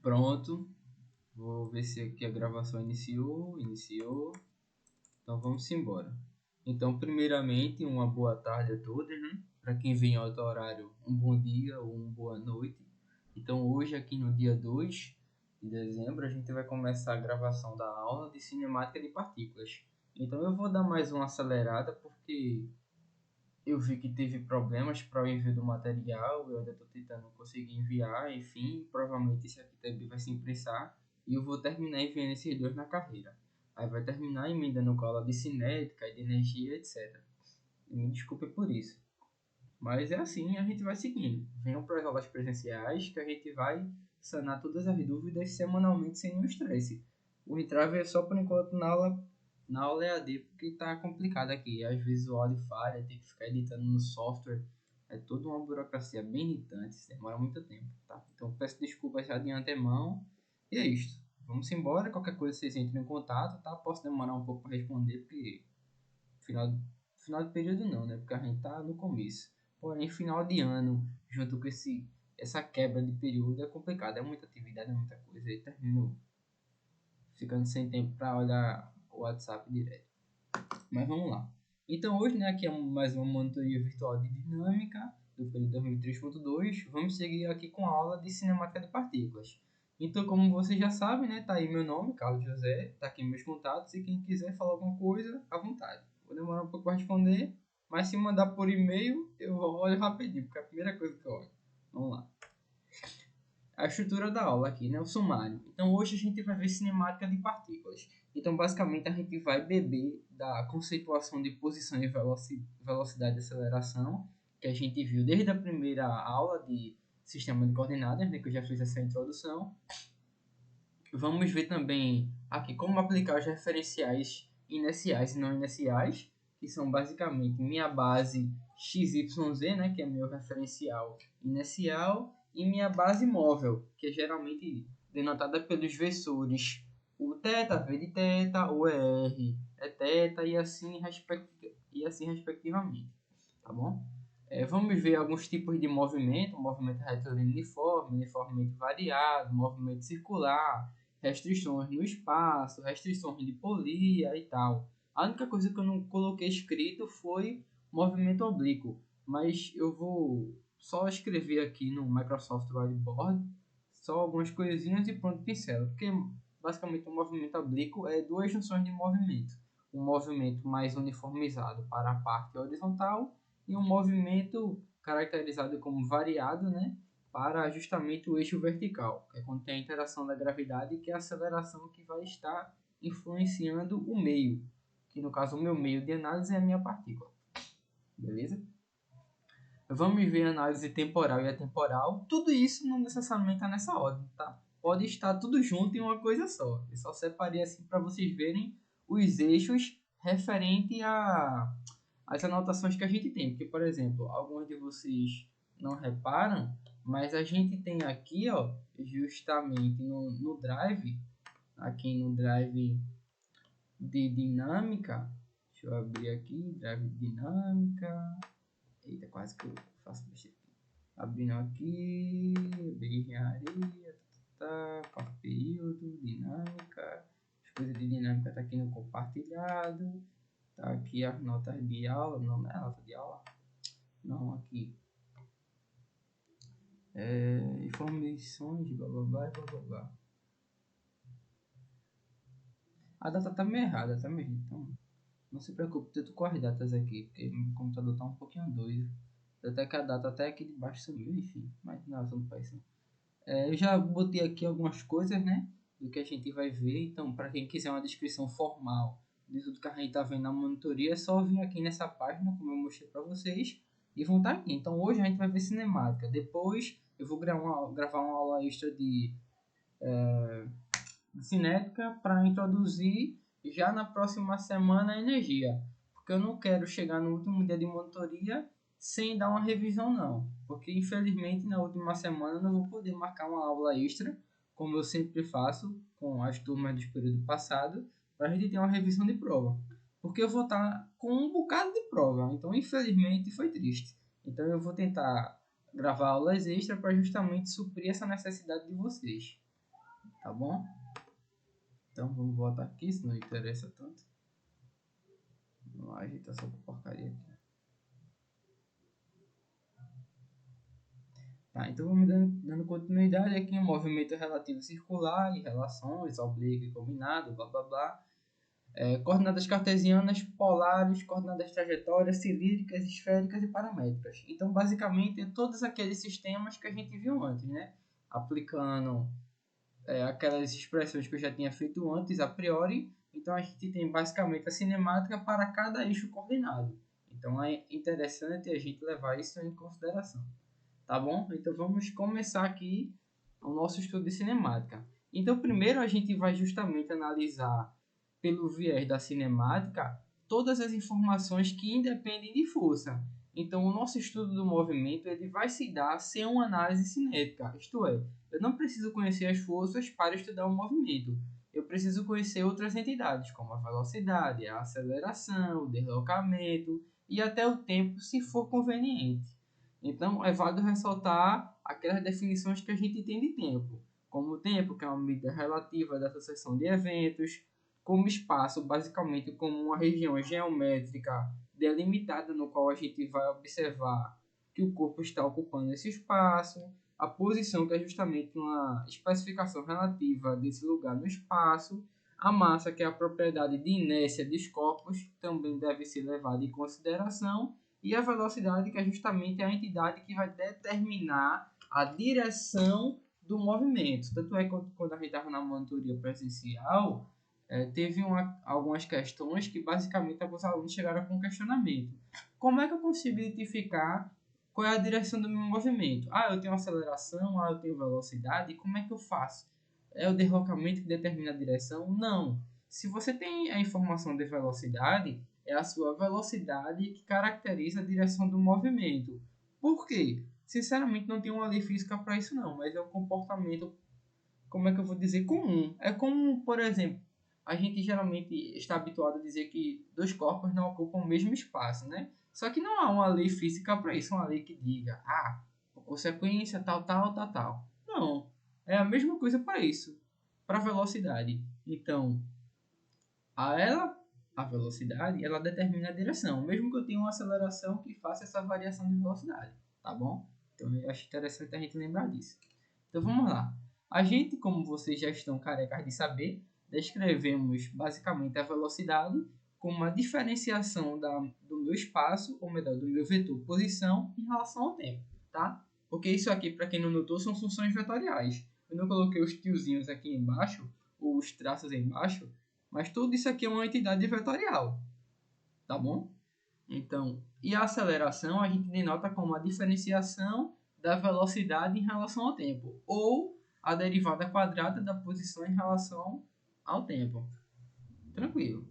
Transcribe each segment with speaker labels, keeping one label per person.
Speaker 1: Pronto. Vou ver se aqui a gravação iniciou. Iniciou. Então vamos embora. Então, primeiramente, uma boa tarde a todos, né? Para quem vem em outro horário, um bom dia ou uma boa noite. Então, hoje, aqui no dia 2 de dezembro, a gente vai começar a gravação da aula de cinemática de partículas. Então, eu vou dar mais uma acelerada porque eu vi que teve problemas para o envio do material. Eu ainda estou tentando conseguir enviar. Enfim, provavelmente esse aqui também vai se imprensar. E eu vou terminar enviando esses dois na carreira. Aí vai terminar emendando com a aula de cinética e de energia, etc. E me desculpe por isso. Mas é assim, a gente vai seguindo. Venham para as aulas presenciais que a gente vai sanar todas as dúvidas semanalmente sem nenhum estresse. O entrave é só por enquanto na aula EAD, porque tá complicado aqui. Às vezes o áudio falha, tem que ficar editando no software. É toda uma burocracia bem irritante, isso demora muito tempo, tá? Então peço desculpas já de antemão. E é isto. Vamos embora. Qualquer coisa vocês entrem em contato, tá? Posso demorar um pouco para responder, porque final, final de período não, né? Porque a gente tá no começo. Porém, final de ano, junto com essa quebra de período, é complicado. É muita atividade, é muita coisa. E termino ficando sem tempo para olhar o WhatsApp direto. Mas vamos lá. Então hoje, né, aqui é mais uma monitoria virtual de dinâmica do período 2003.2. Vamos seguir aqui com a aula de cinemática de partículas. Então, como vocês já sabem, né, tá aí meu nome, Carlos José, tá aqui meus contatos e quem quiser falar alguma coisa, à vontade. Vou demorar um pouco para responder, mas se mandar por e-mail, eu olho rapidinho, porque é a primeira coisa que eu olho. Vamos lá. A estrutura da aula aqui, né? O sumário. Então hoje a gente vai ver cinemática de partículas. Então basicamente a gente vai beber da conceituação de posição e velocidade e aceleração que a gente viu desde a primeira aula de sistema de coordenadas, né? Que eu já fiz essa introdução. Vamos ver também aqui como aplicar os referenciais inerciais e não inerciais, que são basicamente minha base XYZ, né, que é meu referencial inercial, e minha base móvel, que é geralmente denotada pelos versores o θ, v de θ, o ER é θ e assim respectivamente, tá bom? Vamos ver alguns tipos de movimento retilíneo uniforme, uniformemente variado, movimento circular, restrições no espaço, restrições de polia e tal. A única coisa que eu não coloquei escrito foi movimento oblíquo, mas eu vou só escrever aqui no Microsoft Whiteboard só algumas coisinhas e pronto, pincela, porque basicamente o movimento oblíquo é duas junções de movimento. Um movimento mais uniformizado para a parte horizontal e um movimento caracterizado como variado, né, para justamente o eixo vertical, que é quando tem a interação da gravidade, que é a aceleração que vai estar influenciando o meio, que no caso o meu meio de análise é a minha partícula. Beleza? Vamos ver a análise temporal e atemporal. Tudo isso não necessariamente está nessa ordem, tá? Pode estar tudo junto em uma coisa só. Eu só separei assim para vocês verem os eixos referente às anotações que a gente tem. Porque, por exemplo, alguns de vocês não reparam, mas a gente tem aqui, ó, justamente no drive, aqui no drive de dinâmica. Deixa eu abrir aqui, drive de dinâmica. Eita, quase que eu faço besteira aqui. Abrindo aqui, engenharia, período, dinâmica. As coisas de dinâmica tá aqui no compartilhado. Tá aqui as notas de aula. Não é nota de aula? Não, aqui. Informações, blá blá blá blá blá blá. A data tá meio errada, tá mesmo? Então, não se preocupe, eu tô com as datas aqui, porque meu computador tá um pouquinho doido. Até que a data até aqui de baixo sumiu, enfim. Mas não, não faz isso. Eu já botei aqui algumas coisas, né? Do que a gente vai ver. Então, para quem quiser uma descrição formal de tudo que a gente tá vendo na monitoria, é só vir aqui nessa página, como eu mostrei para vocês, e vão estar aqui. Então, hoje a gente vai ver cinemática. Depois, eu vou gravar uma aula extra de cinética para introduzir já na próxima semana a energia. Porque eu não quero chegar no último dia de monitoria sem dar uma revisão não. Porque infelizmente na última semana eu não vou poder marcar uma aula extra, como eu sempre faço com as turmas do período passado, para a gente ter uma revisão de prova. Porque eu vou estar com um bocado de prova, então infelizmente foi triste. Então eu vou tentar gravar aulas extras para justamente suprir essa necessidade de vocês. tá bom? Então vamos voltar aqui, se não interessa tanto. Vamos lá, ajeitar essa porcaria aqui. Tá, então vamos dando continuidade aqui em movimento relativo circular e relações, oblíquo e combinado, blá blá blá. Coordenadas cartesianas, polares, coordenadas trajetórias, cilíndricas, esféricas e paramétricas. Então, basicamente, é todos aqueles sistemas que a gente viu antes, né? Aplicando aquelas expressões que eu já tinha feito antes, a priori. Então, a gente tem basicamente a cinemática para cada eixo coordenado. Então, é interessante a gente levar isso em consideração. Tá bom? Então, vamos começar aqui o nosso estudo de cinemática. Então, primeiro a gente vai justamente analisar pelo viés da cinemática todas as informações que independem de força. Então, o nosso estudo do movimento ele vai se dar sem uma análise cinética, isto é, eu não preciso conhecer as forças para estudar o movimento. Eu preciso conhecer outras entidades, como a velocidade, a aceleração, o deslocamento e até o tempo, se for conveniente. Então, é válido ressaltar aquelas definições que a gente tem de tempo, como o tempo, que é uma medida relativa da sucessão de eventos, como espaço, basicamente como uma região geométrica delimitada no qual a gente vai observar que o corpo está ocupando esse espaço, a posição, que é justamente uma especificação relativa desse lugar no espaço, a massa, que é a propriedade de inércia dos corpos, também deve ser levada em consideração, e a velocidade, que é justamente a entidade que vai determinar a direção do movimento. Tanto é que quando a gente estava na monitoria presencial, teve algumas questões que basicamente alguns alunos chegaram com um questionamento. Como é que eu consigo identificar qual é a direção do meu movimento? Ah, eu tenho aceleração, eu tenho velocidade, como é que eu faço? É o deslocamento que determina a direção? Não. Se você tem a informação de velocidade, é a sua velocidade que caracteriza a direção do movimento. Por quê? Sinceramente, não tem uma lei física para isso não, mas é um comportamento, como é que eu vou dizer, comum. É como, por exemplo, a gente geralmente está habituado a dizer que dois corpos não ocupam o mesmo espaço, né? Só que não há uma lei física para isso, uma lei que diga, consequência tal, tal, tal, tal. Não, é a mesma coisa para isso, para velocidade. Então, a velocidade, ela determina a direção, mesmo que eu tenha uma aceleração que faça essa variação de velocidade, tá bom? Então eu acho interessante a gente lembrar disso. Então vamos lá. A gente, como vocês já estão carecas de saber, descrevemos basicamente a velocidade como uma diferenciação do meu espaço, ou melhor, do meu vetor posição em relação ao tempo, tá? Porque isso aqui, para quem não notou, são funções vetoriais. Eu não coloquei os tiozinhos aqui embaixo, ou os traços embaixo, mas tudo isso aqui é uma entidade vetorial, tá bom? Então, e a aceleração a gente denota como a diferenciação da velocidade em relação ao tempo, ou a derivada quadrada da posição em relação ao tempo. Tranquilo.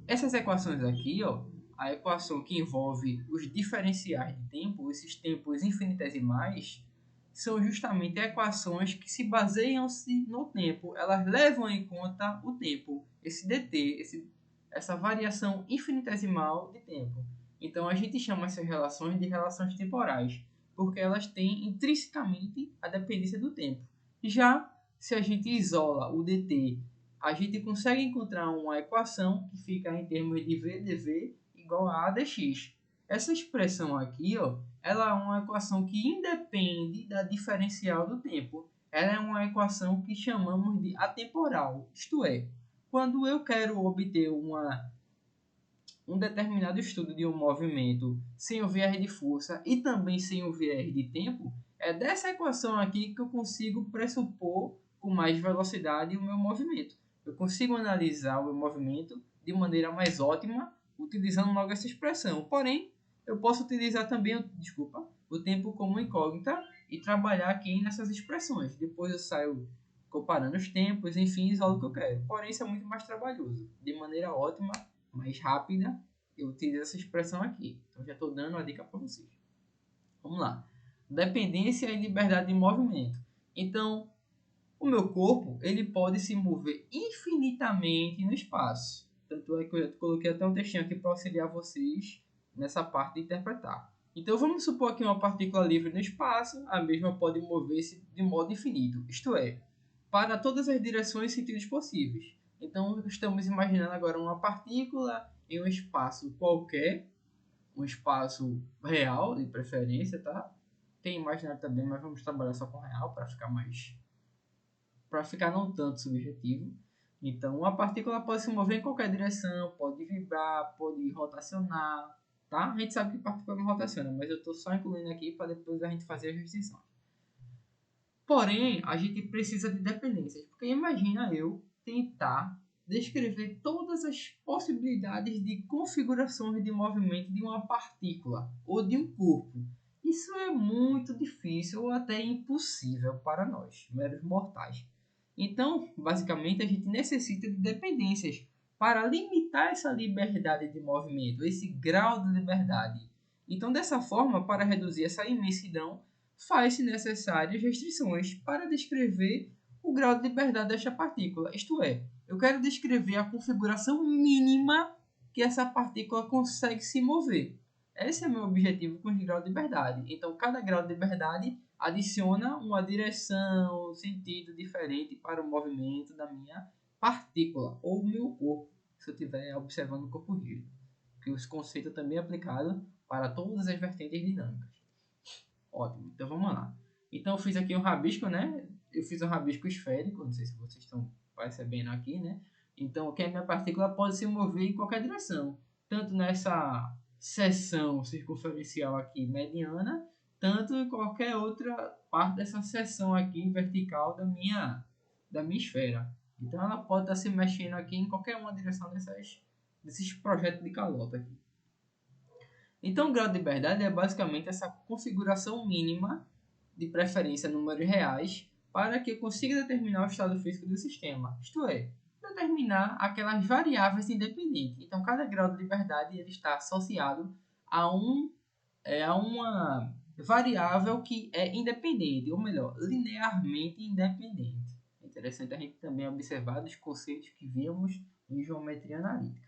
Speaker 1: Essas equações aqui, ó, a equação que envolve os diferenciais de tempo, esses tempos infinitesimais, são justamente equações que se baseiam-se no tempo. Elas levam em conta o tempo, esse dt, essa variação infinitesimal de tempo. Então a gente chama essas relações de relações temporais, porque elas têm intrinsecamente a dependência do tempo. Já se a gente isola o dt, a gente consegue encontrar uma equação que fica em termos de v dv igual a dx. Essa expressão aqui, ó, ela é uma equação que independe da diferencial do tempo. Ela é uma equação que chamamos de atemporal, isto é, quando eu quero obter um determinado estudo de um movimento sem o viés de força e também sem o viés de tempo, é dessa equação aqui que eu consigo pressupor com mais velocidade o meu movimento. Eu consigo analisar o meu movimento de maneira mais ótima utilizando logo essa expressão. Porém, eu posso utilizar também o tempo como incógnita e trabalhar aqui nessas expressões. Depois eu saio comparando os tempos, enfim, isolo o que eu quero. Porém, isso é muito mais trabalhoso. De maneira ótima, mais rápida, eu utilizo essa expressão aqui. Então, já estou dando uma dica para vocês. Vamos lá. Dependência e liberdade de movimento. Então, o meu corpo ele pode se mover infinitamente no espaço. Tanto é que eu coloquei até um textinho aqui para auxiliar vocês nessa parte de interpretar. Então, vamos supor que uma partícula livre no espaço, a mesma pode mover-se de modo infinito. Isto é, para todas as direções e sentidos possíveis. Então, estamos imaginando agora uma partícula em um espaço qualquer, um espaço real, de preferência, tá? Tem imaginário também, mas vamos trabalhar só com real para ficar não tanto subjetivo. Então, uma partícula pode se mover em qualquer direção, pode vibrar, pode rotacionar, tá? A gente sabe que partícula não rotaciona, mas eu estou só incluindo aqui para depois a gente fazer as restrições. Porém, a gente precisa de dependências, porque imagina eu tentar descrever todas as possibilidades de configurações de movimento de uma partícula ou de um corpo. Isso é muito difícil ou até impossível para nós, meros mortais. Então, basicamente, a gente necessita de dependências para limitar essa liberdade de movimento, esse grau de liberdade. Então, dessa forma, para reduzir essa imensidão, faz-se necessárias restrições para descrever o grau de liberdade desta partícula. Isto é, eu quero descrever a configuração mínima que essa partícula consegue se mover. Esse é o meu objetivo com os graus de liberdade. Então, cada grau de liberdade adiciona uma direção, um sentido diferente para o movimento da minha partícula ou meu corpo, se eu estiver observando o corpo rígido. Que esse conceito também é aplicado para todas as vertentes dinâmicas. Ótimo, então vamos lá. Então eu fiz aqui um rabisco, né? Eu fiz um rabisco esférico, não sei se vocês estão percebendo aqui, né? Então aqui a minha partícula pode se mover em qualquer direção, tanto nessa seção circunferencial aqui mediana, tanto em qualquer outra parte dessa seção aqui vertical da minha esfera. Então ela pode estar se mexendo aqui em qualquer uma direção desses projetos de calota aqui. Então, o grau de liberdade é basicamente essa configuração mínima, de preferência números reais, para que eu consiga determinar o estado físico do sistema, isto é, determinar aquelas variáveis independentes. Então, cada grau de liberdade ele está associado a uma variável que é independente, ou melhor, linearmente independente. É interessante a gente também observar os conceitos que vimos em geometria analítica.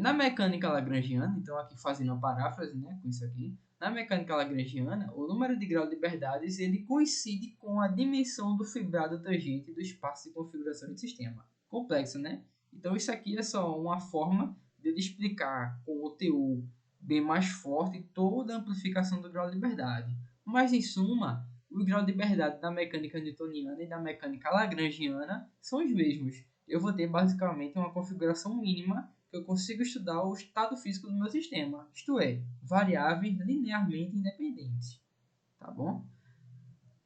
Speaker 1: Na mecânica lagrangiana, então aqui fazendo uma paráfrase, né, com isso aqui, na mecânica lagrangiana, o número de graus de liberdades ele coincide com a dimensão do fibrado tangente do espaço de configuração do sistema. Complexo, né? Então isso aqui é só uma forma de explicar com o teor bem mais forte toda a amplificação do grau de liberdade. Mas em suma, o grau de liberdade da mecânica newtoniana e da mecânica lagrangiana são os mesmos. Eu vou ter basicamente uma configuração mínima que eu consigo estudar o estado físico do meu sistema, isto é, variáveis linearmente independentes. Tá bom?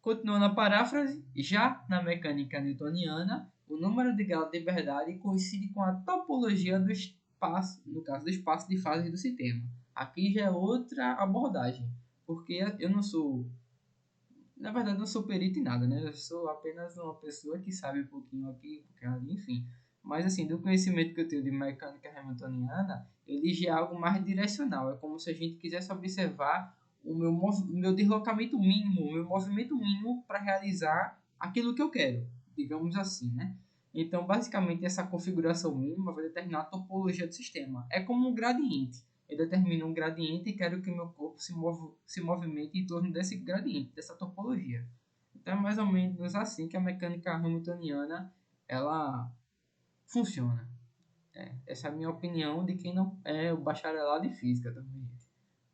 Speaker 1: Continuando a paráfrase, já na mecânica newtoniana, o número de graus de liberdade coincide com a topologia do espaço, no caso do espaço de fases do sistema. Aqui já é outra abordagem, porque eu não sou, na verdade, não sou perito em nada, né? Eu sou apenas uma pessoa que sabe um pouquinho aqui, um pouquinho ali, enfim. Mas, assim, do conhecimento que eu tenho de mecânica hamiltoniana, ele já é algo mais direcional. É como se a gente quisesse observar o meu deslocamento mínimo, o meu movimento mínimo para realizar aquilo que eu quero, digamos assim, né? Então, basicamente, essa configuração mínima vai determinar a topologia do sistema. É como um gradiente. Eu determino um gradiente e quero que o meu corpo se movimente em torno desse gradiente, dessa topologia. Então, é mais ou menos assim que a mecânica hamiltoniana ela funciona. Essa é a minha opinião de quem não é o bacharelado em física também.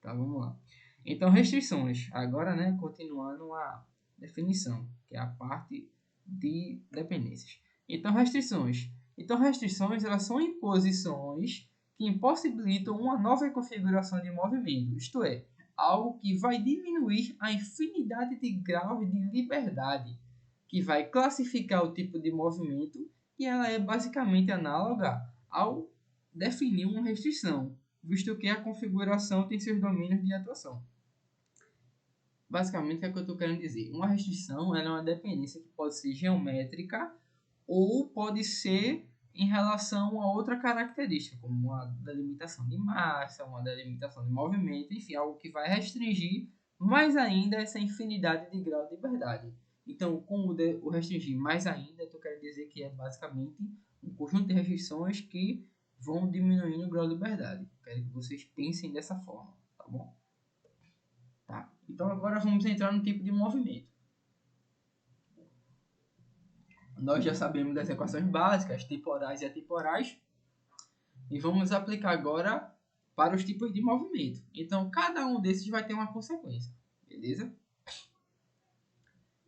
Speaker 1: Tá, vamos lá. Então, restrições. Agora, né, continuando a definição, que é a parte de dependências. Então, restrições. Então, restrições elas são imposições que impossibilitam uma nova configuração de movimento, isto é, algo que vai diminuir a infinidade de graus de liberdade, que vai classificar o tipo de movimento e ela é basicamente análoga ao definir uma restrição, visto que a configuração tem seus domínios de atuação. Basicamente, o que é que eu estou querendo dizer? Uma restrição ela é uma dependência que pode ser geométrica ou pode ser em relação a outra característica, como uma delimitação de massa, uma delimitação de movimento, enfim, algo que vai restringir mais ainda essa infinidade de graus de liberdade. Então, com o restringir mais ainda, eu quero dizer que é basicamente um conjunto de restrições que vão diminuindo o grau de liberdade. Quero que vocês pensem dessa forma, tá bom? Tá. Então agora vamos entrar no tipo de movimento. Nós já sabemos das equações básicas, temporais e atemporais, e vamos aplicar agora para os tipos de movimento. Então, cada um desses vai ter uma consequência, beleza?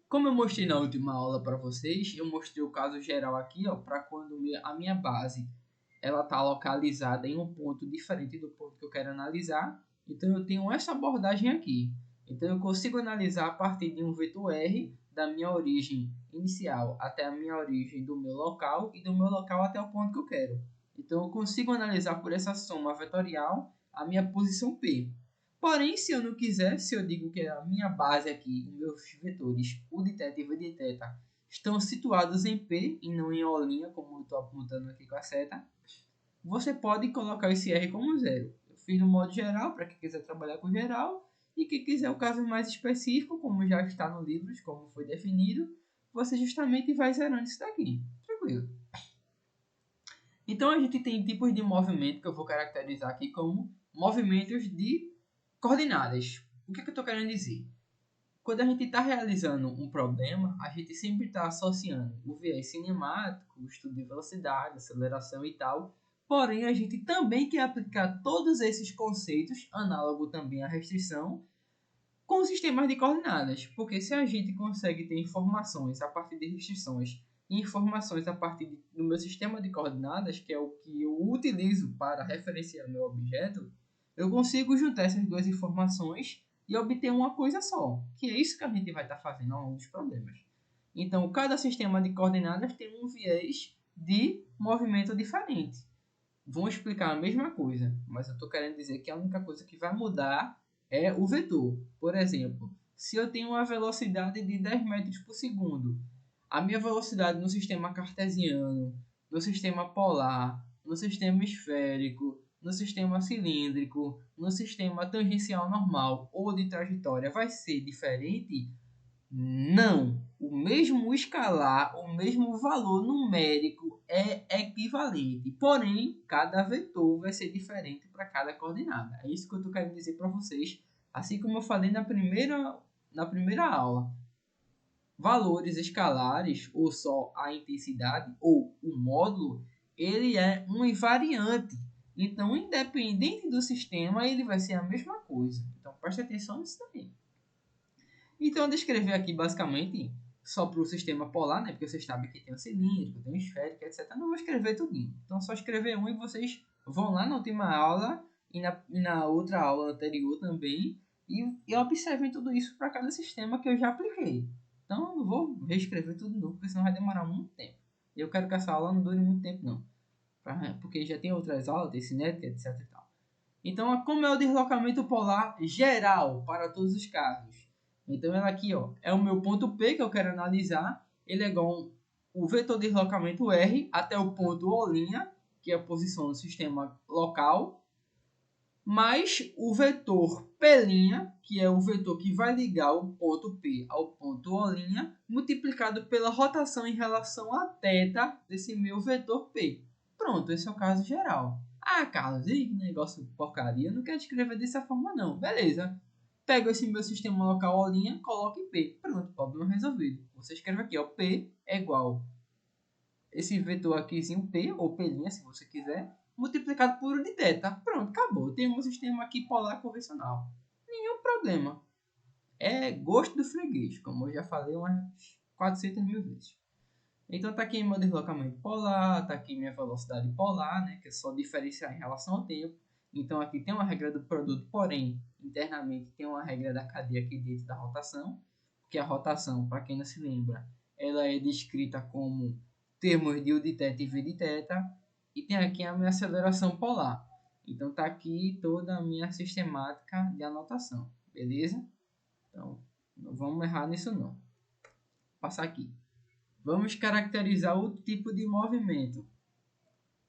Speaker 1: Como eu mostrei na última aula para vocês, eu mostrei o caso geral aqui, ó, para quando a minha base ela está localizada em um ponto diferente do ponto que eu quero analisar. Então, eu tenho essa abordagem aqui. Então, eu consigo analisar a partir de um vetor R da minha origem inicial até a minha origem do meu local e do meu local até o ponto que eu quero. Então, eu consigo analisar por essa soma vetorial a minha posição P. Porém, se eu não quiser, se eu digo que a minha base aqui, os meus vetores U de θ e V de θ, estão situados em P e não em O', como eu estou apontando aqui com a seta, você pode colocar esse R como zero. Eu fiz no modo geral, para quem quiser trabalhar com geral, e quem quiser o caso mais específico, como já está no livro, como foi definido, você justamente vai zerando isso daqui. Tranquilo. Então, a gente tem tipos de movimento que eu vou caracterizar aqui como movimentos de coordenadas. O que eu estou querendo dizer? Quando a gente está realizando um problema, a gente sempre está associando o viés cinemático, o estudo de velocidade, aceleração e tal. Porém, a gente também quer aplicar todos esses conceitos, análogo também à restrição, com sistemas de coordenadas. Porque se a gente consegue ter informações a partir de restrições e informações a partir do meu sistema de coordenadas, que é o que eu utilizo para referenciar meu objeto, eu consigo juntar essas duas informações e obter uma coisa só, que é isso que a gente vai estar fazendo ao longo dos problemas. Então, cada sistema de coordenadas tem um viés de movimento diferente. Vão explicar a mesma coisa, mas eu estou querendo dizer que a única coisa que vai mudar é o vetor. Por exemplo, se eu tenho uma velocidade de 10 metros por segundo, a minha velocidade no sistema cartesiano, no sistema polar, no sistema esférico, no sistema cilíndrico, no sistema tangencial normal ou de trajetória vai ser diferente? Não. O mesmo escalar, o mesmo valor numérico é equivalente. Porém, cada vetor vai ser diferente para cada coordenada. É isso que eu estou querendo dizer para vocês. Assim como eu falei na primeira aula. Valores escalares, ou só a intensidade, ou o módulo, ele é uma invariante. Então, independente do sistema, ele vai ser a mesma coisa. Então, preste atenção nisso também. Então, eu descrevi aqui basicamente só para o sistema polar, né? Porque vocês sabem que tem o cilíndrico, tem o esférico, etc. Eu não vou escrever tudinho. Então, só escrever um e vocês vão lá na última aula e na outra aula anterior também e observem tudo isso para cada sistema que eu já apliquei. Então, eu não vou reescrever tudo de novo, porque senão vai demorar muito tempo. E eu quero que essa aula não dure muito tempo, não. Porque já tem outras aulas, tem cinética, etc. E tal. Então, como é o deslocamento polar geral para todos os casos? Então, ela aqui ó, é o meu ponto P que eu quero analisar. Ele é igual o vetor de deslocamento R até o ponto O', que é a posição do sistema local, mais o vetor P', que é o vetor que vai ligar o ponto P ao ponto O', multiplicado pela rotação em relação a θ desse meu vetor P. Pronto, esse é o caso geral. Ah, Carlos, que negócio porcaria, eu não quero escrever dessa forma não. Beleza. Pego esse meu sistema local O', coloco em P. Pronto, problema resolvido. Você escreve aqui, ó, P é igual esse vetor aqui, P, ou P', se você quiser, multiplicado por U de θ. Pronto, acabou. Temos um sistema aqui polar convencional. Nenhum problema. É gosto do freguês, como eu já falei umas 400 mil vezes. Então tá aqui meu deslocamento polar, tá aqui minha velocidade polar, né, que é só diferenciar em relação ao tempo. Então aqui tem uma regra do produto, porém, internamente tem uma regra da cadeia aqui dentro da rotação, que a rotação, para quem não se lembra, ela é descrita como termos de U de θ e V de θ, e tem aqui a minha aceleração polar. Então tá aqui toda a minha sistemática de anotação, beleza? Então não vamos errar nisso não. Vou passar aqui. Vamos caracterizar o tipo de movimento.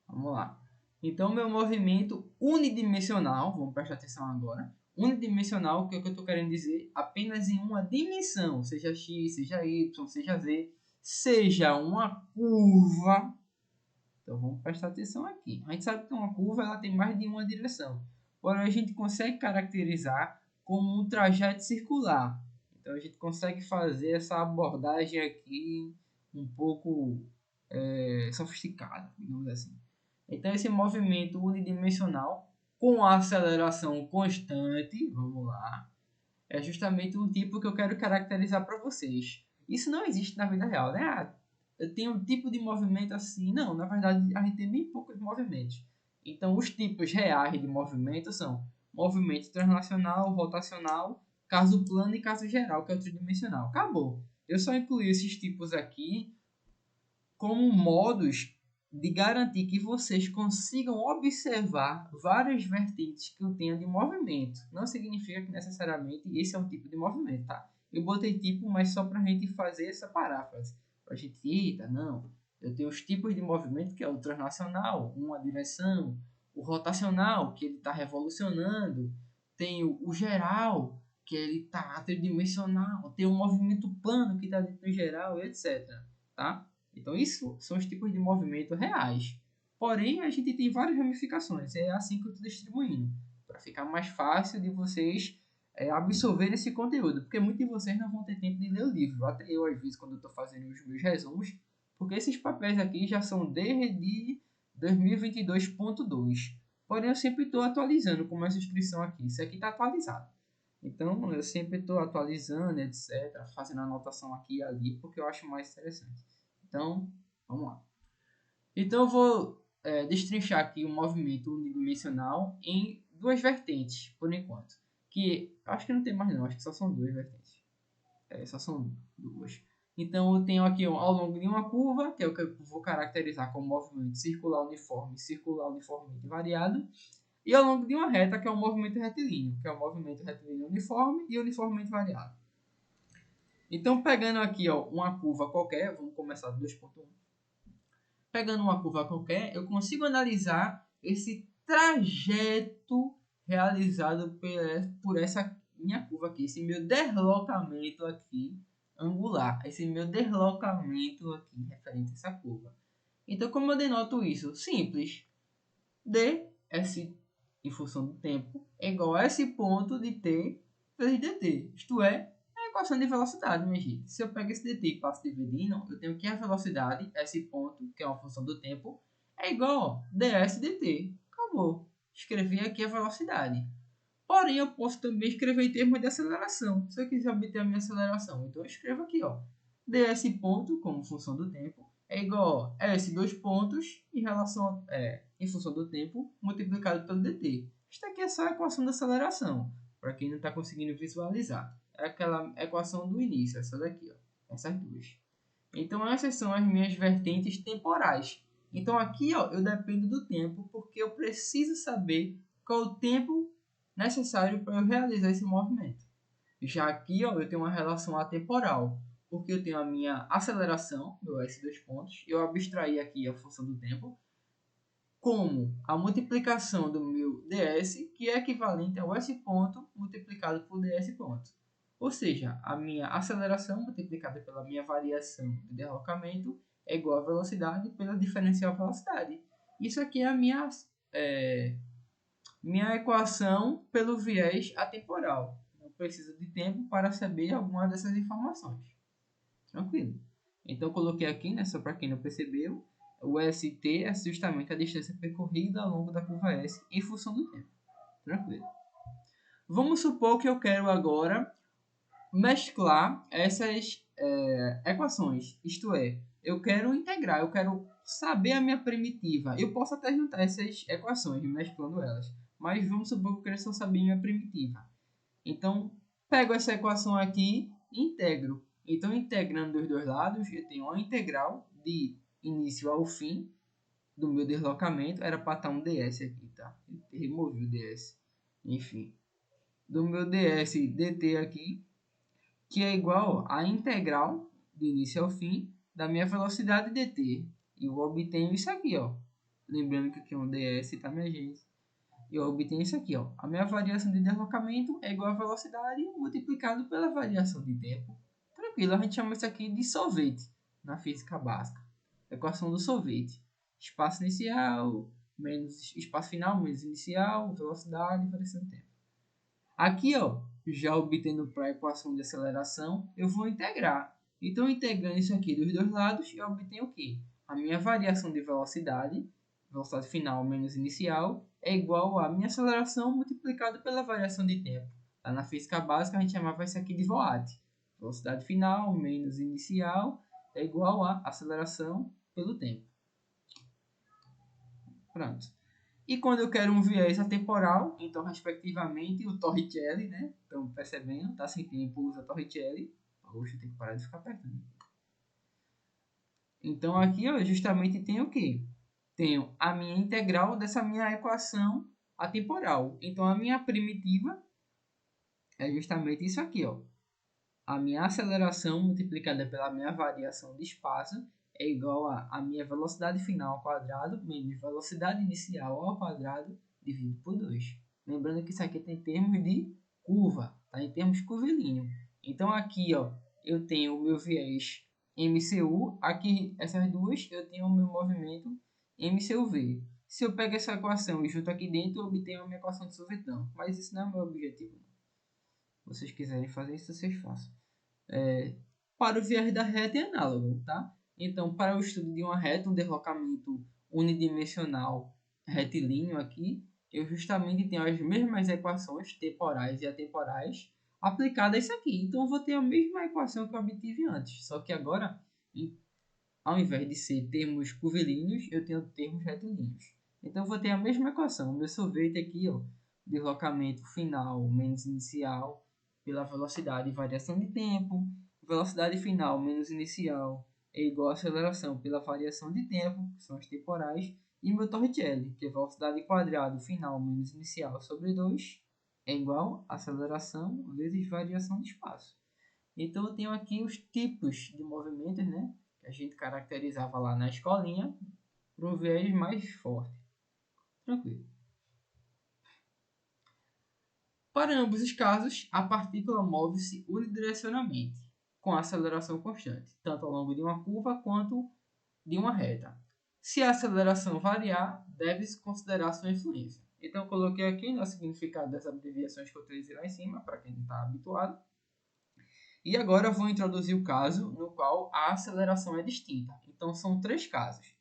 Speaker 1: Vamos lá. Então, meu movimento unidimensional, vamos prestar atenção agora. Unidimensional, que é o que eu estou querendo dizer? Apenas em uma dimensão, seja x, seja y, seja z, seja uma curva. Então, vamos prestar atenção aqui. A gente sabe que uma curva ela tem mais de uma direção. Porém, a gente consegue caracterizar como um trajeto circular. Então, a gente consegue fazer essa abordagem aqui um pouco sofisticado, digamos assim. Então, esse movimento unidimensional com aceleração constante, vamos lá, é justamente um tipo que eu quero caracterizar para vocês. Isso não existe na vida real, né? Eu tenho um tipo de movimento assim. Não, na verdade, a gente tem bem poucos movimentos. Então, os tipos reais de movimento são movimento translacional, rotacional, caso plano e caso geral, que é o tridimensional. Acabou. Eu só incluí esses tipos aqui como modos de garantir que vocês consigam observar várias vertentes que eu tenho de movimento. Não significa que necessariamente esse é um tipo de movimento, tá? Eu botei tipo, mas só para a gente fazer essa paráfrase. Para a gente, eita, não. Eu tenho os tipos de movimento, que é o translacional, uma direção, o rotacional, que ele está revolucionando, tem o geral, que ele está tridimensional, tem o movimento plano, que está dentro do geral, etc. Tá? Então, isso são os tipos de movimento reais. Porém, a gente tem várias ramificações. É assim que eu estou distribuindo. Para ficar mais fácil de vocês absorverem esse conteúdo. Porque muitos de vocês não vão ter tempo de ler o livro. Até eu, às vezes, quando eu estou fazendo os meus resumos. Porque esses papéis aqui já são desde 2022.2. Porém, eu sempre estou atualizando como essa inscrição aqui. Isso aqui está atualizado. Então, eu sempre estou atualizando, etc. Fazendo anotação aqui e ali. Porque eu acho mais interessante. Então, vamos lá. Então, eu vou destrinchar aqui o movimento unidimensional em duas vertentes, por enquanto. Que acho que não tem mais não, acho que só são duas vertentes. Só são duas. Então, eu tenho aqui ao longo de uma curva, que é o que eu vou caracterizar como movimento circular uniformemente variado. E ao longo de uma reta, que é o movimento retilíneo, que é o movimento retilíneo uniforme e uniformemente variado. Então, pegando aqui uma curva qualquer, vamos começar do 2.1. Pegando uma curva qualquer, eu consigo analisar esse trajeto realizado por essa minha curva aqui, esse meu deslocamento aqui angular, esse meu deslocamento aqui referente a essa curva. Então, como eu denoto isso? Simples. ds em função do tempo é igual a esse ponto de t vezes dt. Isto é, a equação de velocidade, minha gente. Se eu pego esse dt e passo dividindo, eu tenho que a velocidade, esse ponto, que é uma função do tempo, é igual a ds dt. Acabou. Escrevi aqui a velocidade. Porém, eu posso também escrever em termos de aceleração. Se eu quiser obter a minha aceleração, então eu escrevo aqui, ó. ds ponto, como função do tempo, é igual a S dois pontos em função do tempo multiplicado pelo dt. Isto aqui é só a equação da aceleração, para quem não está conseguindo visualizar. É aquela equação do início, essa daqui, ó, essas duas. Então essas são as minhas vertentes temporais. Então aqui ó, eu dependo do tempo, porque eu preciso saber qual é o tempo necessário para eu realizar esse movimento. Já aqui ó, eu tenho uma relação atemporal, porque eu tenho a minha aceleração, meu S dois pontos, eu abstraí aqui a função do tempo, como a multiplicação do meu ds, que é equivalente ao S ponto multiplicado por ds ponto. Ou seja, a minha aceleração multiplicada pela minha variação de deslocamento é igual a velocidade pela diferencial velocidade. Isso aqui é a minha equação pelo viés atemporal. Não preciso de tempo para saber alguma dessas informações. Tranquilo. Então, eu coloquei aqui, né, só para quem não percebeu, o ST é justamente a distância percorrida ao longo da curva S em função do tempo. Tranquilo. Vamos supor que eu quero agora mesclar essas equações. Isto é, eu quero integrar, eu quero saber a minha primitiva. Eu posso até juntar essas equações, mesclando elas. Mas vamos supor que eu quero só saber a minha primitiva. Então, pego essa equação aqui e integro. Então, integrando dos dois lados, eu tenho uma integral de início ao fim do meu deslocamento. Era para estar um ds aqui, tá? Removi o ds. Enfim. Do meu ds dt aqui, que é igual à integral de início ao fim da minha velocidade dt. E eu obtenho isso aqui, ó. Lembrando que aqui é um ds, tá, minha gente? Eu obtenho isso aqui, ó. A minha variação de deslocamento é igual à velocidade multiplicado pela variação de tempo. Tranquilo, a gente chama isso aqui de solvente na física básica. Equação do solvente. Espaço inicial menos espaço final menos inicial, velocidade e variação de tempo. Aqui, ó, já obtendo para a equação de aceleração, eu vou integrar. Então, integrando isso aqui dos dois lados, eu obtenho o quê? A minha variação de velocidade final menos inicial, é igual a minha aceleração multiplicado pela variação de tempo. Lá na física básica, a gente chamava isso aqui de VOAD. Velocidade final menos inicial é igual a aceleração pelo tempo. Pronto. E quando eu quero um viés atemporal, então, respectivamente, o Torricelli, né? Então, percebendo, tá sem tempo, usa Torricelli. Poxa, eu tenho que parar de ficar apertando. Então, aqui eu justamente tenho o quê? Tenho a minha integral dessa minha equação atemporal. Então, a minha primitiva é justamente isso aqui, ó. A minha aceleração multiplicada pela minha variação de espaço é igual a minha velocidade final ao quadrado menos velocidade inicial ao quadrado dividido por 2. Lembrando que isso aqui tem termos de curva, tá? Em termos curvilíneos. Então aqui, ó, eu tenho o meu viés MCU, aqui essas duas eu tenho o meu movimento MCUV. Se eu pego essa equação e junto aqui dentro, eu obtenho a minha equação de sorvetão. Mas isso não é o meu objetivo. Se vocês quiserem fazer isso, vocês façam. Para o viés da reta é análogo, tá? Então, para o estudo de uma reta, um deslocamento unidimensional retilíneo aqui, eu justamente tenho as mesmas equações temporais e atemporais aplicadas a isso aqui. Então, eu vou ter a mesma equação que eu obtive antes, só que agora, ao invés de ser termos curvilíneos, eu tenho termos retilíneos. Então, eu vou ter a mesma equação. O meu sorvete aqui, ó, deslocamento final menos inicial pela velocidade e variação de tempo. Velocidade final menos inicial é igual a aceleração pela variação de tempo, que são as temporais. E meu Torricelli, que é velocidade quadrada final menos inicial sobre 2, é igual a aceleração vezes variação de espaço. Então, eu tenho aqui os tipos de movimentos, né? Que a gente caracterizava lá na escolinha, para um viés mais forte. Tranquilo. Para ambos os casos, a partícula move-se unidirecionalmente, com aceleração constante, tanto ao longo de uma curva quanto de uma reta. Se a aceleração variar, deve-se considerar sua influência. Então, eu coloquei aqui o significado das abreviações que eu utilizei lá em cima, para quem não está habituado. E agora eu vou introduzir o caso no qual a aceleração é distinta. Então, são 3 casos.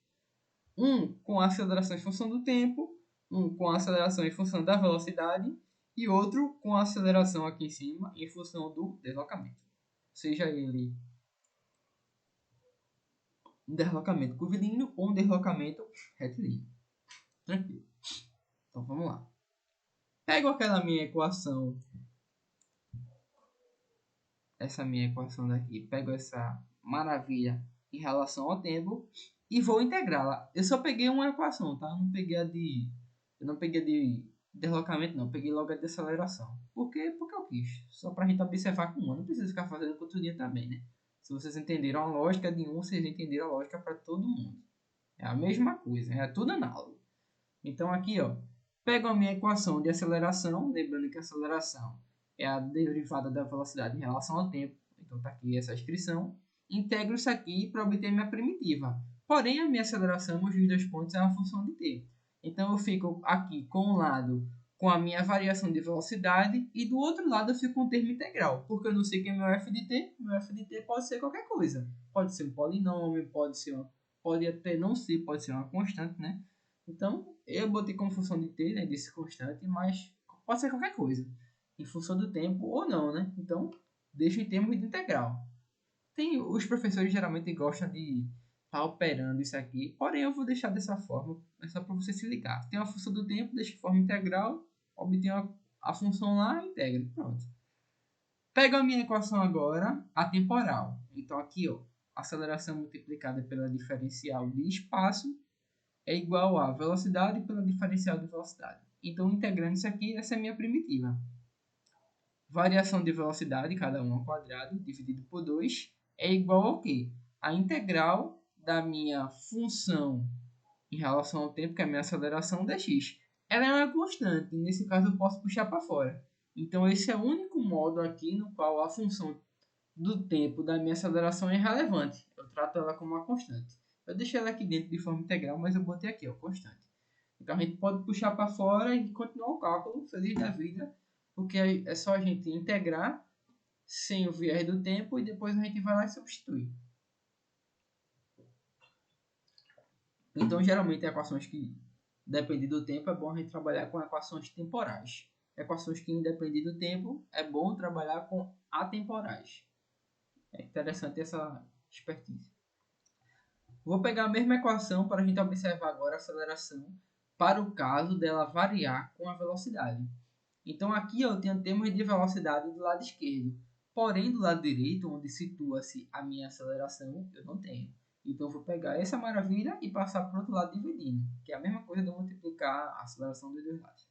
Speaker 1: Um com a aceleração em função do tempo, um com a aceleração em função da velocidade e outro com a aceleração aqui em cima em função do deslocamento. Seja ele um deslocamento curvilíneo ou um deslocamento retilíneo. Tranquilo. Então vamos lá. Pego aquela minha equação, essa minha equação daqui, pego essa maravilha em relação ao tempo e vou integrá-la. Eu só peguei uma equação, tá? Eu não peguei a de deslocamento, não. Eu peguei logo a de aceleração. Por quê? Porque eu quis. Só pra gente observar com uma. Não precisa ficar fazendo com outro dia também, né? Se vocês entenderam a lógica de um, vocês entenderam a lógica para todo mundo. É a mesma coisa, é tudo análogo. Então aqui, ó, pego a minha equação de aceleração, lembrando que a aceleração é a derivada da velocidade em relação ao tempo. Então tá aqui essa expressão. Integro isso aqui para obter minha primitiva. Porém, a minha aceleração nos dois pontos é uma função de t. Então eu fico aqui com um lado com a minha variação de velocidade e do outro lado eu fico com o termo integral, porque eu não sei quem é meu f de t. Meu f de t pode ser qualquer coisa. Pode ser um polinômio, pode até não ser, pode ser uma constante, né? Então, eu botei como função de t, né, desse constante, mas pode ser qualquer coisa, em função do tempo ou não, né? Então, deixo em termos de integral. Os professores geralmente gostam de estar operando isso aqui, porém eu vou deixar dessa forma, é só para você se ligar. Tem uma função do tempo, deixa de forma integral, obtenho a função lá e integro. Pronto. Pego a minha equação agora, a temporal. Então aqui, ó, aceleração multiplicada pela diferencial de espaço é igual a velocidade pela diferencial de velocidade. Então, integrando isso aqui, essa é a minha primitiva. Variação de velocidade, cada um ao quadrado, dividido por 2, é igual ao quê? A integral da minha função em relação ao tempo, que é a minha aceleração dx. Ela é uma constante, nesse caso eu posso puxar para fora. Então, esse é o único modo aqui no qual a função do tempo da minha aceleração é relevante. Eu trato ela como uma constante. Eu deixei ela aqui dentro de forma integral, mas eu botei aqui, ó, constante. Então a gente pode puxar para fora e continuar o cálculo, feliz da vida, porque é só a gente integrar sem o viés do tempo e depois a gente vai lá e substitui. Então, geralmente, equações que dependem do tempo, é bom a gente trabalhar com equações temporais. Equações que independem do tempo, é bom trabalhar com atemporais. É interessante essa expertise. Vou pegar a mesma equação para a gente observar agora a aceleração para o caso dela variar com a velocidade. Então aqui eu tenho termos de velocidade do lado esquerdo, porém do lado direito, onde situa-se a minha aceleração, eu não tenho. Então eu vou pegar essa maravilha e passar para o outro lado dividindo, que é a mesma coisa de eu multiplicar a aceleração dos dois lados.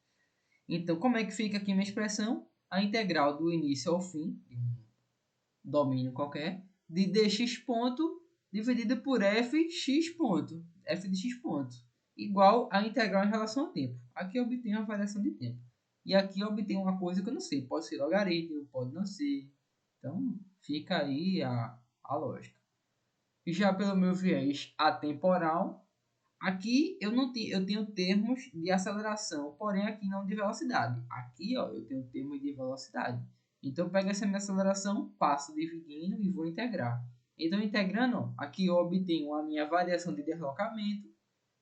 Speaker 1: Então como é que fica aqui minha expressão? A integral do início ao fim, de um domínio qualquer, de dx ponto dividida por fx ponto, f de x ponto, igual a integral em relação ao tempo. Aqui eu obtenho a variação de tempo. E aqui eu obtenho uma coisa que eu não sei. Pode ser logaritmo, pode não ser. Então, fica aí a lógica. E já pelo meu viés atemporal, aqui eu tenho termos de aceleração, porém aqui não de velocidade. Aqui ó, eu tenho termos de velocidade. Então eu pego essa minha aceleração, passo dividindo e vou integrar. Então integrando, aqui eu obtenho a minha variação de deslocamento.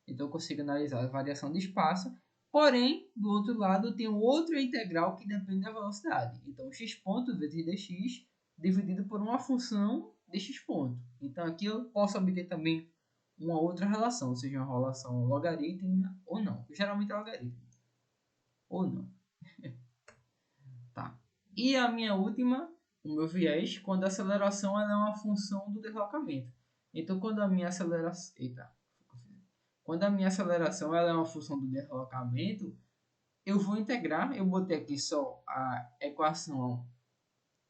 Speaker 1: Então eu consigo analisar a variação de espaço. Porém, do outro lado eu tenho outra integral que depende da velocidade. Então x ponto vezes dx dividido por uma função de x ponto. Então aqui eu posso obter também uma outra relação, seja uma relação logarítmica ou não. Geralmente é logaritmo. Ou não. Tá. E a minha última, o meu viés, quando a aceleração ela é uma função do deslocamento. Então quando a minha aceleração... Quando a minha aceleração ela é uma função do deslocamento, eu vou integrar. Eu botei aqui só a equação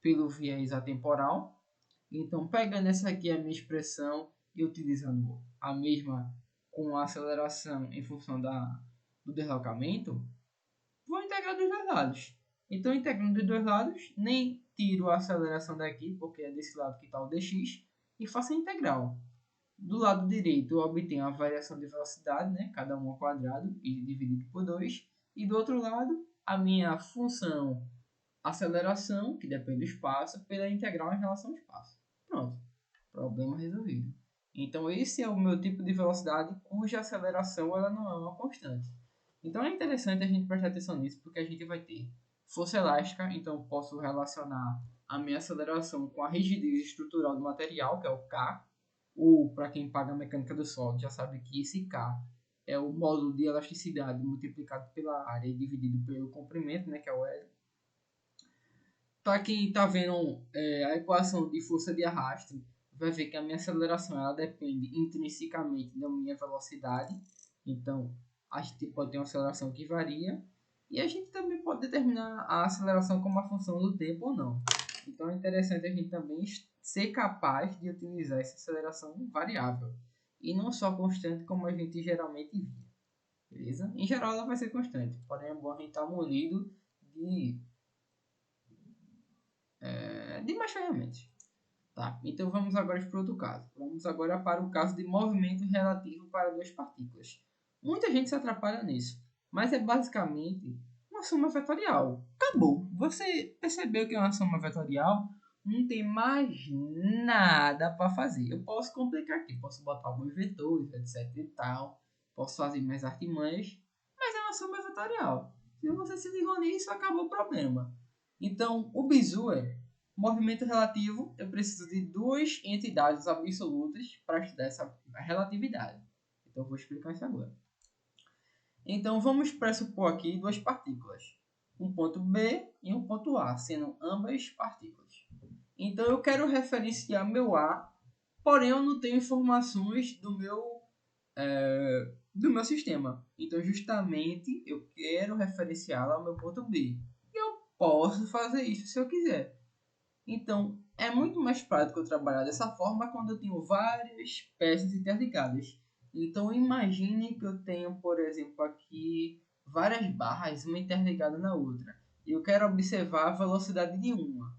Speaker 1: pelo viés atemporal. Então, pegando essa aqui, a minha expressão, e utilizando a mesma com a aceleração em função do deslocamento, vou integrar dos dois lados. Então, integrando dos dois lados, nem tiro a aceleração daqui, porque é desse lado que está o dx, e faço a integral. Do lado direito, eu obtenho a variação de velocidade, né? Cada um ao quadrado, e dividido por 2. E do outro lado, a minha função aceleração, que depende do espaço, pela integral em relação ao espaço. Pronto, problema resolvido. Então esse é o meu tipo de velocidade cuja aceleração ela não é uma constante. Então é interessante a gente prestar atenção nisso, porque a gente vai ter força elástica, então eu posso relacionar a minha aceleração com a rigidez estrutural do material, que é o K, ou para quem paga a mecânica do solo já sabe que esse K é o módulo de elasticidade multiplicado pela área e dividido pelo comprimento, né, que é o L. Para quem está vendo a equação de força de arrasto, vai ver que a minha aceleração ela depende intrinsecamente da minha velocidade. Então, a gente pode ter uma aceleração que varia. E a gente também pode determinar a aceleração como uma função do tempo ou não. Então, é interessante a gente também ser capaz de utilizar essa aceleração variável. E não só constante como a gente geralmente via. Beleza? Em geral, ela vai ser constante. Porém, é bom a gente estar munido de mais ferramentas. Tá? Então vamos agora para outro caso. Vamos agora para o caso de movimento relativo para duas partículas. Muita gente se atrapalha nisso, mas é basicamente uma soma vetorial. Acabou. Você percebeu que é uma soma vetorial? Não tem mais nada para fazer. Eu posso complicar aqui, posso botar alguns vetores, etc e tal. Posso fazer minhas artimanhas, mas é uma soma vetorial. Se você se ligou nisso, acabou o problema. Então, o bizu é movimento relativo. Eu preciso de duas entidades absolutas para estudar essa relatividade. Então, eu vou explicar isso agora. Então, vamos pressupor aqui duas partículas. Um ponto B e um ponto A, sendo ambas partículas. Então, eu quero referenciar meu A, porém eu não tenho informações do meu sistema. Então, justamente, eu quero referenciá-la ao meu ponto B. E eu posso fazer isso se eu quiser. Então, é muito mais prático eu trabalhar dessa forma quando eu tenho várias peças interligadas. Então, imagine que eu tenho, por exemplo, aqui várias barras, uma interligada na outra. E eu quero observar a velocidade de uma.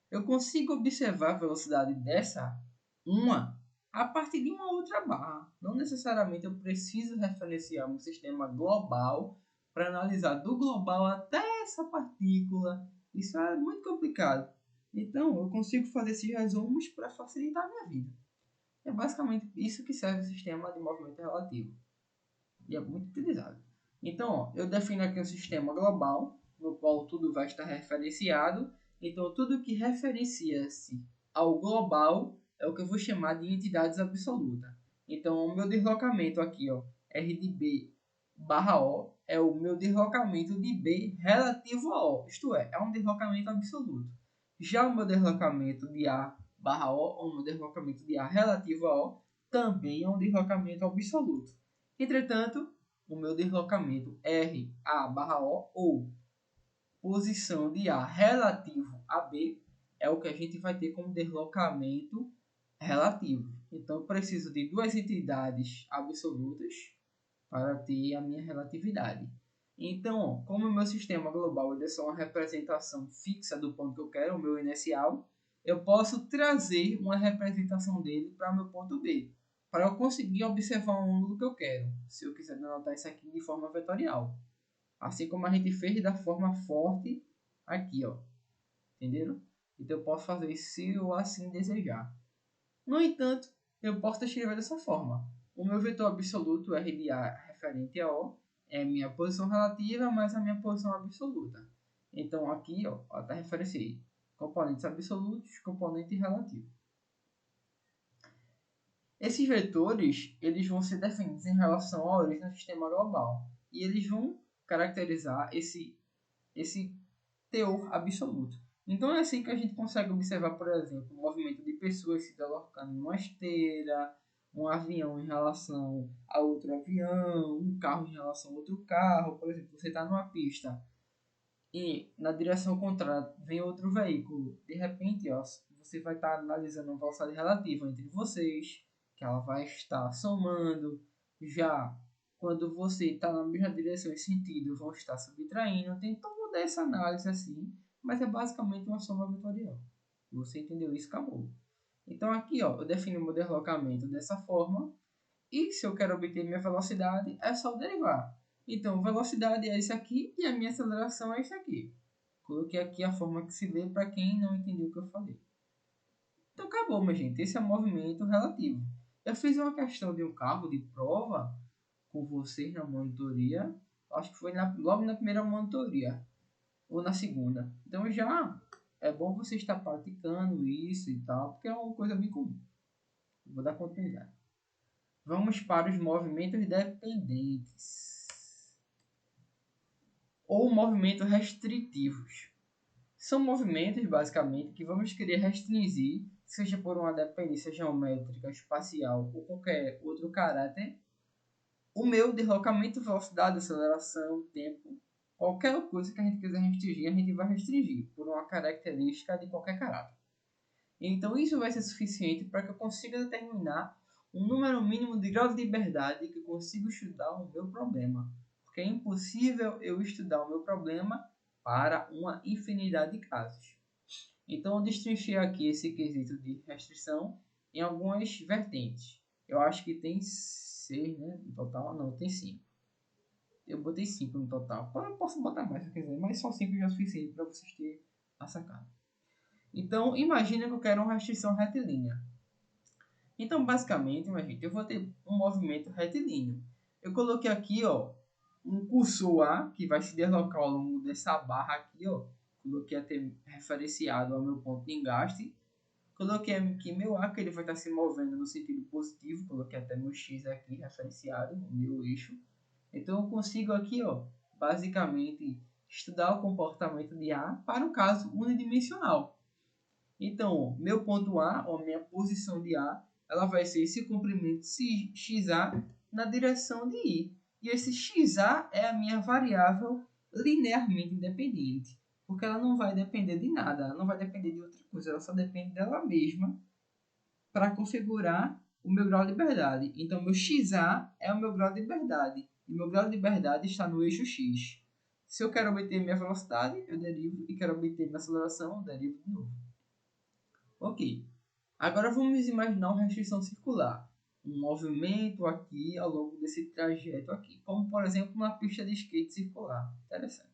Speaker 1: Eu consigo observar a velocidade dessa uma a partir de uma outra barra. Não necessariamente eu preciso referenciar um sistema global para analisar do global até essa partícula. Isso é muito complicado. Então, eu consigo fazer esses resumos para facilitar a minha vida. É basicamente isso que serve o sistema de movimento relativo. E é muito utilizado. Então, ó, eu defino aqui um sistema global, no qual tudo vai estar referenciado. Então, tudo que referencia-se ao global é o que eu vou chamar de entidades absolutas. Então, o meu deslocamento aqui, ó, R de B barra O, é o meu deslocamento de B relativo a O. Isto é um deslocamento absoluto. Já o meu deslocamento de A barra O, ou o meu deslocamento de A relativo a O, também é um deslocamento absoluto. Entretanto, o meu deslocamento R A barra O, ou posição de A relativo a B, é o que a gente vai ter como deslocamento relativo. Então, eu preciso de duas entidades absolutas para ter a minha relatividade. Então, como o meu sistema global é só uma representação fixa do ponto que eu quero, o meu inicial, eu posso trazer uma representação dele para o meu ponto B, para eu conseguir observar um ângulo que eu quero, se eu quiser denotar isso aqui de forma vetorial. Assim como a gente fez da forma forte aqui, ó. Entenderam? Então eu posso fazer isso se eu assim desejar. No entanto, eu posso escrever dessa forma. O meu vetor absoluto R de A referente a O é minha posição relativa mais a minha posição absoluta. Então aqui, ó, até referenciei componentes absolutos, componente relativo. Esses vetores, eles vão ser definidos em relação à origem do sistema global. E eles vão caracterizar esse teor absoluto. Então é assim que a gente consegue observar, por exemplo, o movimento de pessoas se deslocando numa esteira, um avião em relação a outro avião, um carro em relação a outro carro. Por exemplo, você está numa pista e na direção contrária vem outro veículo. De repente, ó, você vai estar analisando a velocidade relativa entre vocês, que ela vai estar somando. Já quando você está na mesma direção e sentido, vão estar subtraindo. Tem toda essa análise assim, mas é basicamente uma soma vetorial. Você entendeu isso? Acabou. Então aqui, ó, eu defino o meu deslocamento dessa forma. E se eu quero obter minha velocidade, é só derivar. Então, velocidade é isso aqui e a minha aceleração é isso aqui. Coloquei aqui a forma que se lê para quem não entendeu o que eu falei. Então, acabou, minha gente. Esse é o movimento relativo. Eu fiz uma questão de um carro de prova com vocês na monitoria. Acho que foi logo na primeira monitoria. Ou na segunda. Então, já é bom você estar praticando isso e tal, porque é uma coisa bem comum. Vou dar continuidade. Vamos para os movimentos dependentes ou movimentos restritivos. São movimentos, basicamente, que vamos querer restringir, seja por uma dependência geométrica, espacial ou qualquer outro caráter, o meu deslocamento, velocidade, aceleração, tempo, qualquer coisa que a gente quiser restringir, a gente vai restringir por uma característica de qualquer caráter. Então, isso vai ser suficiente para que eu consiga determinar um número mínimo de graus de liberdade que eu consigo estudar o meu problema. Porque é impossível eu estudar o meu problema para uma infinidade de casos. Então, eu destrinchei aqui esse quesito de restrição em algumas vertentes. Eu acho que tem 6, né? No total, não, tem 5. Eu botei 5 no total. Eu posso botar mais se quiser, mas só 5 já é o suficiente para vocês terem a sacada. Então, imagina que eu quero uma restrição retilínea. Então, basicamente, gente, eu vou ter um movimento retilíneo. Eu coloquei aqui, ó, um cursor A, que vai se deslocar ao longo dessa barra aqui, ó. Coloquei até referenciado ao meu ponto de engaste. Coloquei aqui meu A, que ele vai estar se movendo no sentido positivo. Coloquei até meu X aqui referenciado, o meu eixo. Então, eu consigo aqui, ó, basicamente, estudar o comportamento de A para o caso unidimensional. Então, meu ponto A, ou minha posição de A, ela vai ser esse comprimento XA na direção de I. E esse XA é a minha variável linearmente independente, porque ela não vai depender de nada, ela não vai depender de outra coisa, ela só depende dela mesma para configurar o meu grau de liberdade. Então, meu XA é o meu grau de liberdade, e meu grau de liberdade está no eixo X. Se eu quero obter minha velocidade, eu derivo, e quero obter minha aceleração, eu derivo de novo. Ok. Agora vamos imaginar uma restrição circular. Um movimento aqui ao longo desse trajeto aqui. Como, por exemplo, uma pista de skate circular. Interessante.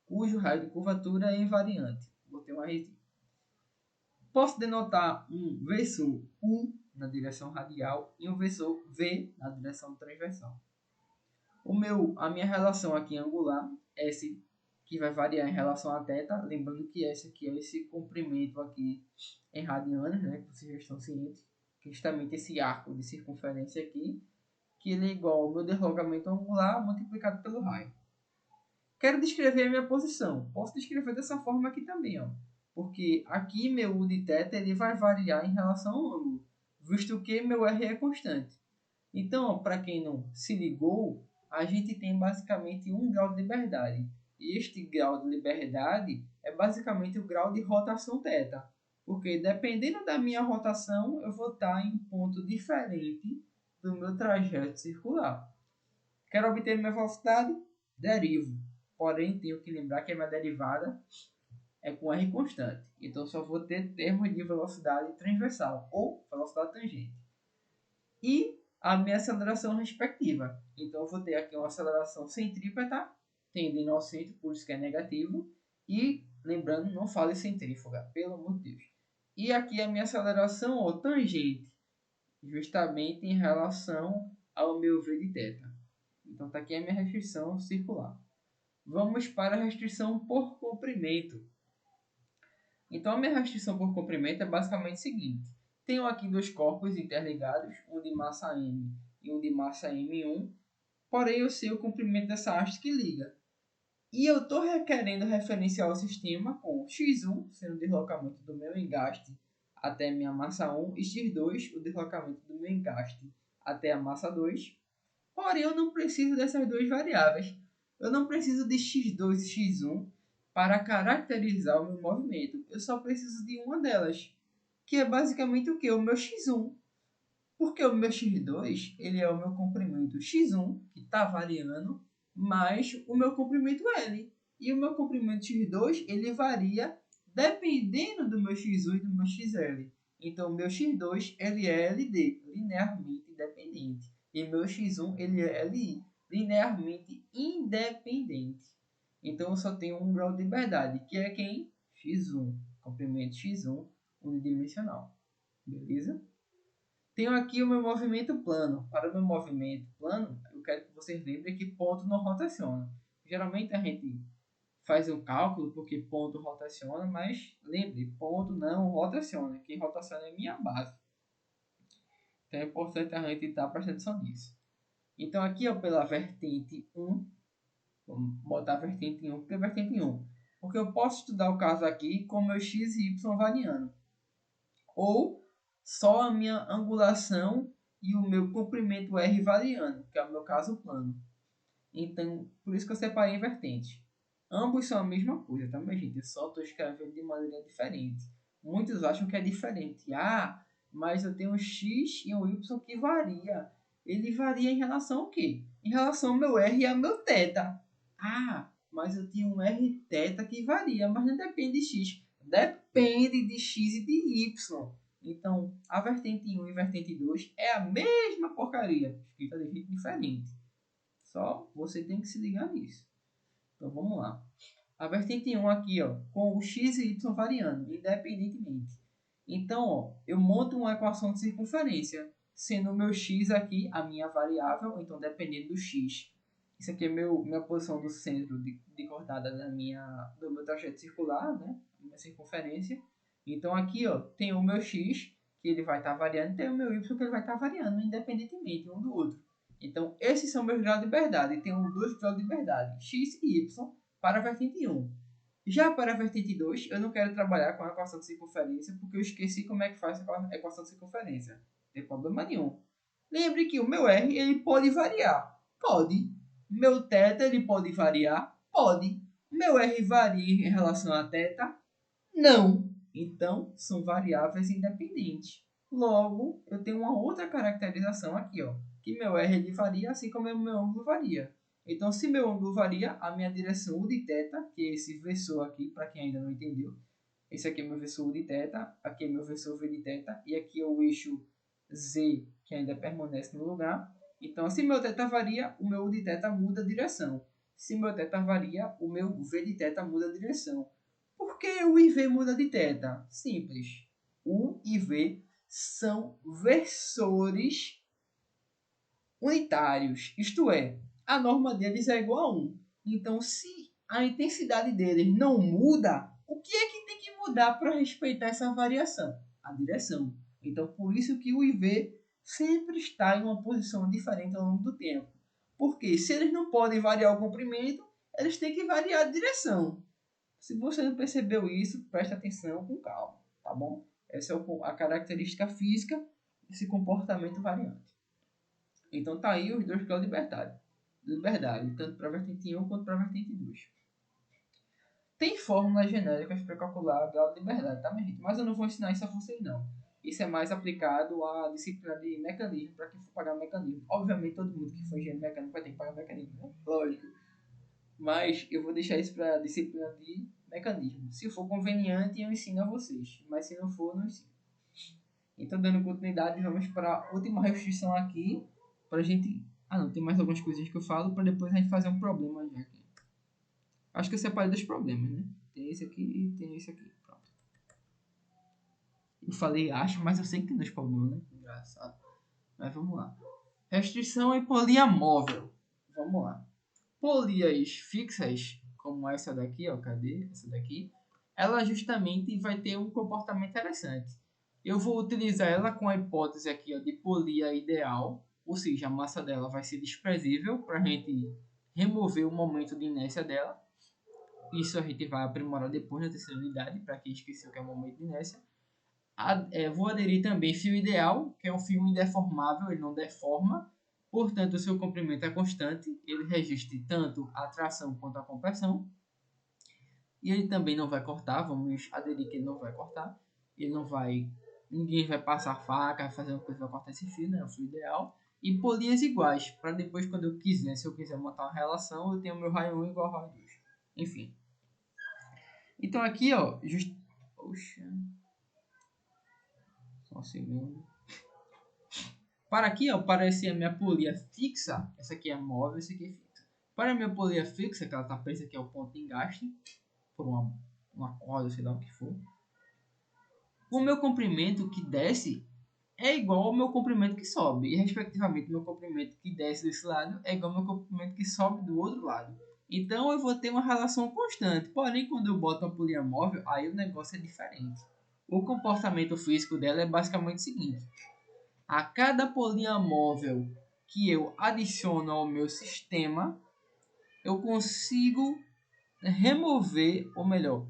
Speaker 1: Cujo raio de curvatura é invariante. Botei uma retinha. Posso denotar um versor U na direção radial e um versor V na direção transversal. A minha relação aqui angular, S, que vai variar em relação a θ, lembrando que S aqui é esse comprimento aqui em radianos, né, que vocês já estão cientes, que é justamente esse arco de circunferência aqui, que ele é igual ao meu deslocamento angular multiplicado pelo raio. Quero descrever a minha posição. Posso descrever dessa forma aqui também, ó. Porque aqui meu U de θ ele vai variar em relação ao ângulo, visto que meu R é constante. Então, para quem não se ligou, a gente tem basicamente um grau de liberdade. E este grau de liberdade é basicamente o grau de rotação θ. Porque dependendo da minha rotação, eu vou estar em um ponto diferente do meu trajeto circular. Quero obter minha velocidade? Derivo. Porém, tenho que lembrar que a minha derivada é com R constante. Então, só vou ter termos de velocidade transversal ou velocidade tangente. E a minha aceleração respectiva. Então, eu vou ter aqui uma aceleração centrípeta, tendendo ao centro, por isso que é negativo. E, lembrando, não fale centrífuga, pelo amor de Deus. E aqui a minha aceleração tangente, justamente em relação ao meu V de θ. Então, está aqui a minha restrição circular. Vamos para a restrição por comprimento. Então, a minha restrição por comprimento é basicamente o seguinte. Tenho aqui dois corpos interligados, um de massa M e um de massa M1, porém eu sei o comprimento dessa haste que liga. E eu estou requerendo referenciar o sistema com x1, sendo o deslocamento do meu engaste até a minha massa 1, e x2, o deslocamento do meu engaste até a massa 2. Porém, eu não preciso dessas duas variáveis. Eu não preciso de x2 e x1 para caracterizar o meu movimento. Eu só preciso de uma delas, que é basicamente o que? O meu x1. Porque o meu x2 ele é o meu comprimento x1, que está variando, mais o meu comprimento L. E o meu comprimento x2 ele varia dependendo do meu x1 e do meu xl. Então, o meu x2 ele é LD, linearmente independente. E meu x1 ele é LI, linearmente independente. Então, eu só tenho um grau de liberdade, que é quem? x1, comprimento x1 unidimensional. Beleza? Tenho aqui o meu movimento plano. Para o meu movimento plano, eu quero que vocês lembrem que ponto não rotaciona. Geralmente a gente faz um cálculo porque ponto rotaciona, mas lembre, ponto não rotaciona. Quem rotaciona é minha base. Então é importante a gente estar prestando atenção nisso. Então aqui, ó, pela vertente 1, vamos botar a vertente 1, porque é vertente 1. Porque eu posso estudar o caso aqui com meu x e y variando. Ou só a minha angulação e o meu comprimento R variando, que é o meu caso plano. Então, por isso que eu separei em vertente. Ambos são a mesma coisa, tá, minha gente? Eu só estou escrevendo de maneira diferente. Muitos acham que é diferente. Ah, mas eu tenho um X e um Y que varia. Ele varia em relação ao quê? Em relação ao meu R e ao meu θ. Ah, mas eu tenho um R θ que varia, mas não depende de X. Depende de X e de Y. Então, a vertente 1 e vertente 2 é a mesma porcaria, escrita de jeito diferente. Só você tem que se ligar nisso. Então, vamos lá. A vertente 1 aqui, ó, com o x e y variando, independentemente. Então, ó, eu monto uma equação de circunferência, sendo o meu x aqui a minha variável, então dependendo do x. Isso aqui é minha posição do centro de coordenada do meu trajeto circular, né? Minha circunferência. Então, aqui, ó, tem o meu x, que ele vai estar variando, e tem o meu y, que ele vai estar variando, independentemente um do outro. Então, esses são meus graus de liberdade. Tem dois graus de liberdade, x e y, para a vertente 1. Já para a vertente 2, eu não quero trabalhar com a equação de circunferência, porque eu esqueci como é que faz a equação de circunferência. Não tem problema nenhum. Lembre que o meu R ele pode variar. Pode. Meu θ ele pode variar. Pode. Meu R varia em relação a θ? Não. Então, são variáveis independentes. Logo, eu tenho uma outra caracterização aqui, ó, que meu R ele varia assim como o meu ângulo varia. Então, se meu ângulo varia, a minha direção U de θ, que é esse versor aqui, para quem ainda não entendeu, esse aqui é meu versor U de θ, aqui é meu versor V de θ, e aqui é o eixo Z, que ainda permanece no lugar. Então, se meu θ varia, o meu U de θ muda a direção. Se meu θ varia, o meu V de θ muda a direção. Por que o IV muda de θ? Simples. e V são versores unitários, isto é, a norma deles é igual a 1. Então, se a intensidade deles não muda, o que é que tem que mudar para respeitar essa variação? A direção. Então, por isso que o IV sempre está em uma posição diferente ao longo do tempo. Porque se eles não podem variar o comprimento, eles têm que variar a direção. Se você não percebeu isso, preste atenção com calma, tá bom? Essa é a característica física desse comportamento variante. Então tá aí os dois graus de liberdade, tanto para a vertente 1 quanto para a vertente 2. Tem fórmulas genéricas para calcular o grau de liberdade, tá, minha gente? Mas eu não vou ensinar isso a vocês, não. Isso é mais aplicado à disciplina de mecanismo, para quem for pagar mecanismo. Obviamente, todo mundo que for engenheiro mecânico vai ter que pagar mecanismo, né? Lógico. Mas eu vou deixar isso para a disciplina de mecanismo. Se for conveniente, eu ensino a vocês. Mas se não for, não ensino. Então, dando continuidade, vamos para a última restrição aqui. Para a gente... Ah, não. Tem mais algumas coisinhas que eu falo para depois a gente fazer um problema já aqui. Acho que eu separei dos problemas, né? Tem esse aqui e tem esse aqui. Pronto. Eu falei acho, mas eu sei que tem dois problemas, né? Engraçado. Mas vamos lá. Restrição em polia móvel. Vamos lá. Polias fixas, como essa daqui, ó, cadê? Essa daqui. Ela justamente vai ter um comportamento interessante. Eu vou utilizar ela com a hipótese aqui, ó, de polia ideal. Ou seja, a massa dela vai ser desprezível para a gente remover o momento de inércia dela. Isso a gente vai aprimorar depois na terceira unidade, para quem esqueceu que é o momento de inércia. Vou aderir também fio ideal, que é um fio indeformável, ele não deforma. Portanto, o seu comprimento é constante, ele resiste tanto a tração quanto a compressão. E ele também não vai cortar, vamos aderir que ele não vai cortar. Ele não vai, ninguém vai passar faca, vai fazer uma coisa, vai cortar esse fio, né? É o fio ideal. E polias iguais, para depois quando eu quiser, se eu quiser montar uma relação, eu tenho meu raio 1 igual ao raio 2. Enfim. Então aqui, ó, Poxa. Só um segundo. Para aqui, ó, aparece a minha polia fixa. Essa aqui é móvel, essa aqui é fixa. Para a minha polia fixa, que ela está presa aqui ao ponto de engaste, por uma corda, sei lá o que for. O meu comprimento que desce é igual ao meu comprimento que sobe. E, respectivamente, o meu comprimento que desce desse lado é igual ao meu comprimento que sobe do outro lado. Então, eu vou ter uma relação constante. Porém, quando eu boto uma polia móvel, aí o negócio é diferente. O comportamento físico dela é basicamente o seguinte. A cada polia móvel que eu adiciono ao meu sistema, eu consigo remover, ou melhor,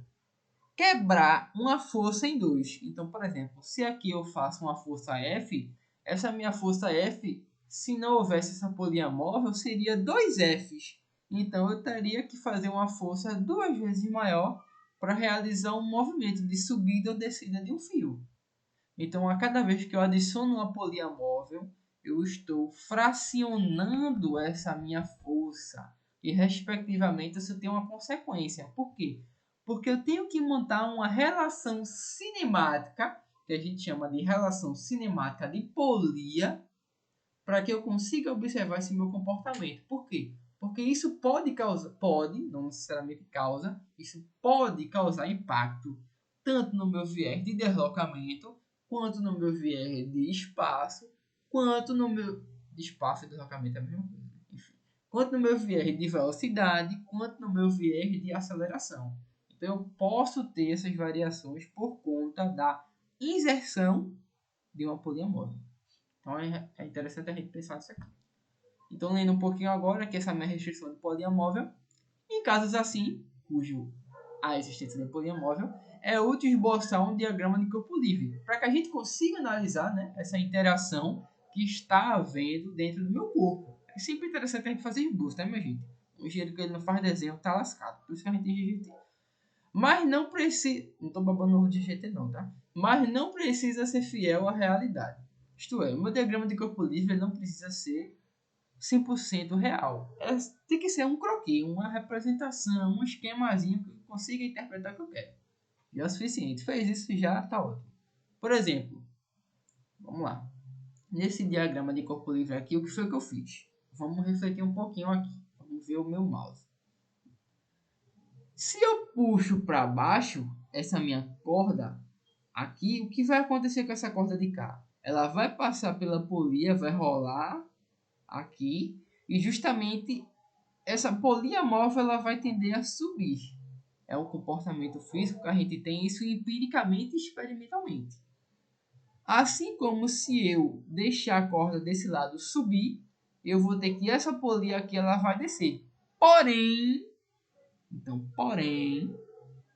Speaker 1: quebrar uma força em dois. Então, por exemplo, se aqui eu faço uma força F, essa minha força F, se não houvesse essa polia móvel, seria 2Fs. Então, eu teria que fazer uma força 2 vezes maior para realizar um movimento de subida ou descida de um fio. Então, a cada vez que eu adiciono uma polia móvel, eu estou fracionando essa minha força. E, respectivamente, isso tem uma consequência. Por quê? Porque eu tenho que montar uma relação cinemática, que a gente chama de relação cinemática de polia, para que eu consiga observar esse meu comportamento. Por quê? Porque isso não necessariamente causa, isso pode causar impacto tanto no meu viés de deslocamento, quanto no meu viés de espaço, quanto no meu de espaço e deslocamento é a mesma coisa, enfim. Quanto no meu viés de velocidade, quanto no meu viés de aceleração. Então eu posso ter essas variações por conta da inserção de uma polia móvel. Então é interessante a gente pensar nisso aqui. Então, lendo um pouquinho agora, que essa é a minha restrição de polia móvel, em casos assim, cujo a existência de polia móvel, é útil esboçar um diagrama de corpo livre, para que a gente consiga analisar, né, essa interação que está havendo dentro do meu corpo. É sempre interessante a gente fazer esboço, né, minha gente? O engenheiro que ele não faz desenho tá lascado, por isso que a gente tem GGT. Mas não precisa... Não estou babando ovo de GGT não, tá? Mas não precisa ser fiel à realidade. Isto é, o meu diagrama de corpo livre não precisa ser 100% real. Tem que ser um croquis, uma representação, um esquemazinho que eu consiga interpretar o que eu quero. Já é o suficiente. Fez isso, já está ótimo. Por exemplo, vamos lá. Nesse diagrama de corpo livre aqui, o que foi que eu fiz? Vamos refletir um pouquinho aqui. Vamos ver o meu mouse. Se eu puxo para baixo essa minha corda, Aqui, o que vai acontecer com essa corda de cá? Ela vai passar pela polia, vai rolar aqui, e justamente essa polia móvel ela vai tender a subir. É um comportamento físico que a gente tem isso empiricamente e experimentalmente. Assim como se eu deixar a corda desse lado subir, eu vou ter que essa polia aqui ela vai descer. Porém,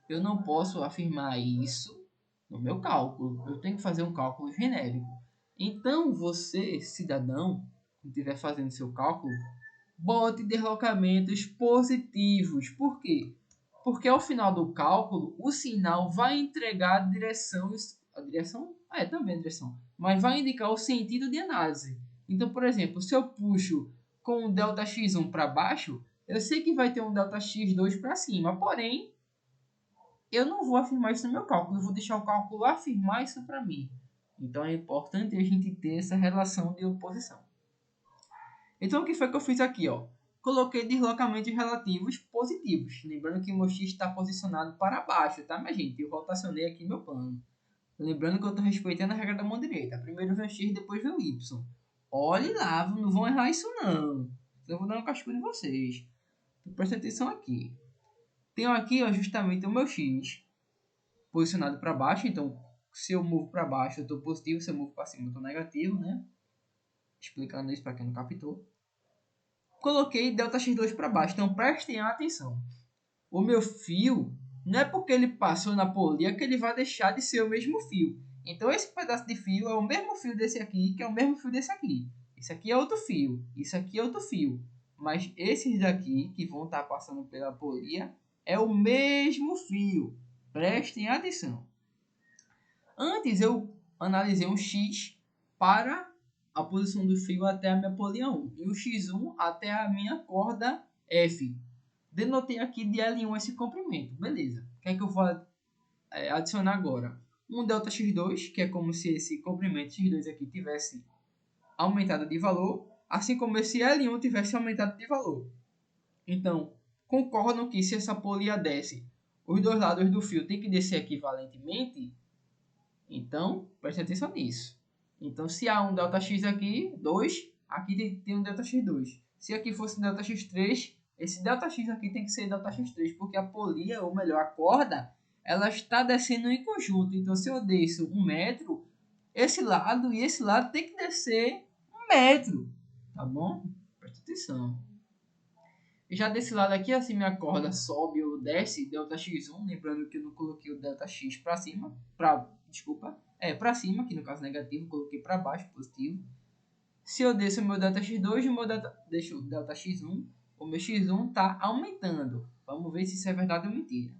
Speaker 1: eu não posso afirmar isso no meu cálculo. Eu tenho que fazer um cálculo genérico. Então, você, cidadão, que estiver fazendo seu cálculo, bote deslocamentos positivos. Por quê? Porque ao final do cálculo, o sinal vai entregar a direção, também a direção, mas vai indicar o sentido de análise. Então, por exemplo, se eu puxo com o ΔX1 para baixo, eu sei que vai ter um ΔX2 para cima, porém, eu não vou afirmar isso no meu cálculo, eu vou deixar o cálculo afirmar isso para mim. Então, é importante a gente ter essa relação de oposição. Então, o que foi que eu fiz aqui? Ó? Coloquei deslocamentos relativos positivos. Lembrando que o meu X está posicionado para baixo, tá, minha gente? Eu rotacionei aqui meu plano. Lembrando que eu estou respeitando a regra da mão direita. Primeiro vem o X, depois vem o Y. Olhe lá, não vão errar isso não. Eu vou dar um cascudo em vocês. Então, presta atenção aqui. Tenho aqui ó, justamente o meu X posicionado para baixo. Então, se eu movo para baixo, eu estou positivo. Se eu movo para cima, eu estou negativo, né? Explicando isso para quem não captou. Coloquei ΔX2 para baixo, então prestem atenção. O meu fio, não é porque ele passou na polia que ele vai deixar de ser o mesmo fio. Então esse pedaço de fio é o mesmo fio desse aqui, que é o mesmo fio desse aqui. Esse aqui é outro fio, isso aqui é outro fio. Mas esses daqui, que vão estar passando pela polia, é o mesmo fio. Prestem atenção. Antes eu analisei um X para a posição do fio até a minha polia 1 e o X1 até a minha corda F. Denotei aqui de L1 esse comprimento, beleza. O que é que eu vou adicionar agora? Um ΔX2, que é como se esse comprimento X2 aqui tivesse aumentado de valor, assim como esse L1 tivesse aumentado de valor. Então, concordam que se essa polia desce, os dois lados do fio tem que descer equivalentemente? Então, preste atenção nisso. Então, se há um ΔX aqui, 2, aqui tem um ΔX2. Se aqui fosse ΔX3, esse ΔX aqui tem que ser ΔX3, porque a polia, ou melhor, a corda, ela está descendo em conjunto. Então, se eu desço 1 metro, esse lado e esse lado tem que descer 1 metro. Tá bom? Preste atenção. Já desse lado aqui, assim, minha corda sobe ou desce, ΔX1, lembrando que eu não coloquei o ΔX para cima, para cima, que no caso negativo, coloquei para baixo, positivo. Se eu desço o meu ΔX2 e o meu deixo o ΔX1, o meu X1 está aumentando. Vamos ver se isso é verdade ou mentira.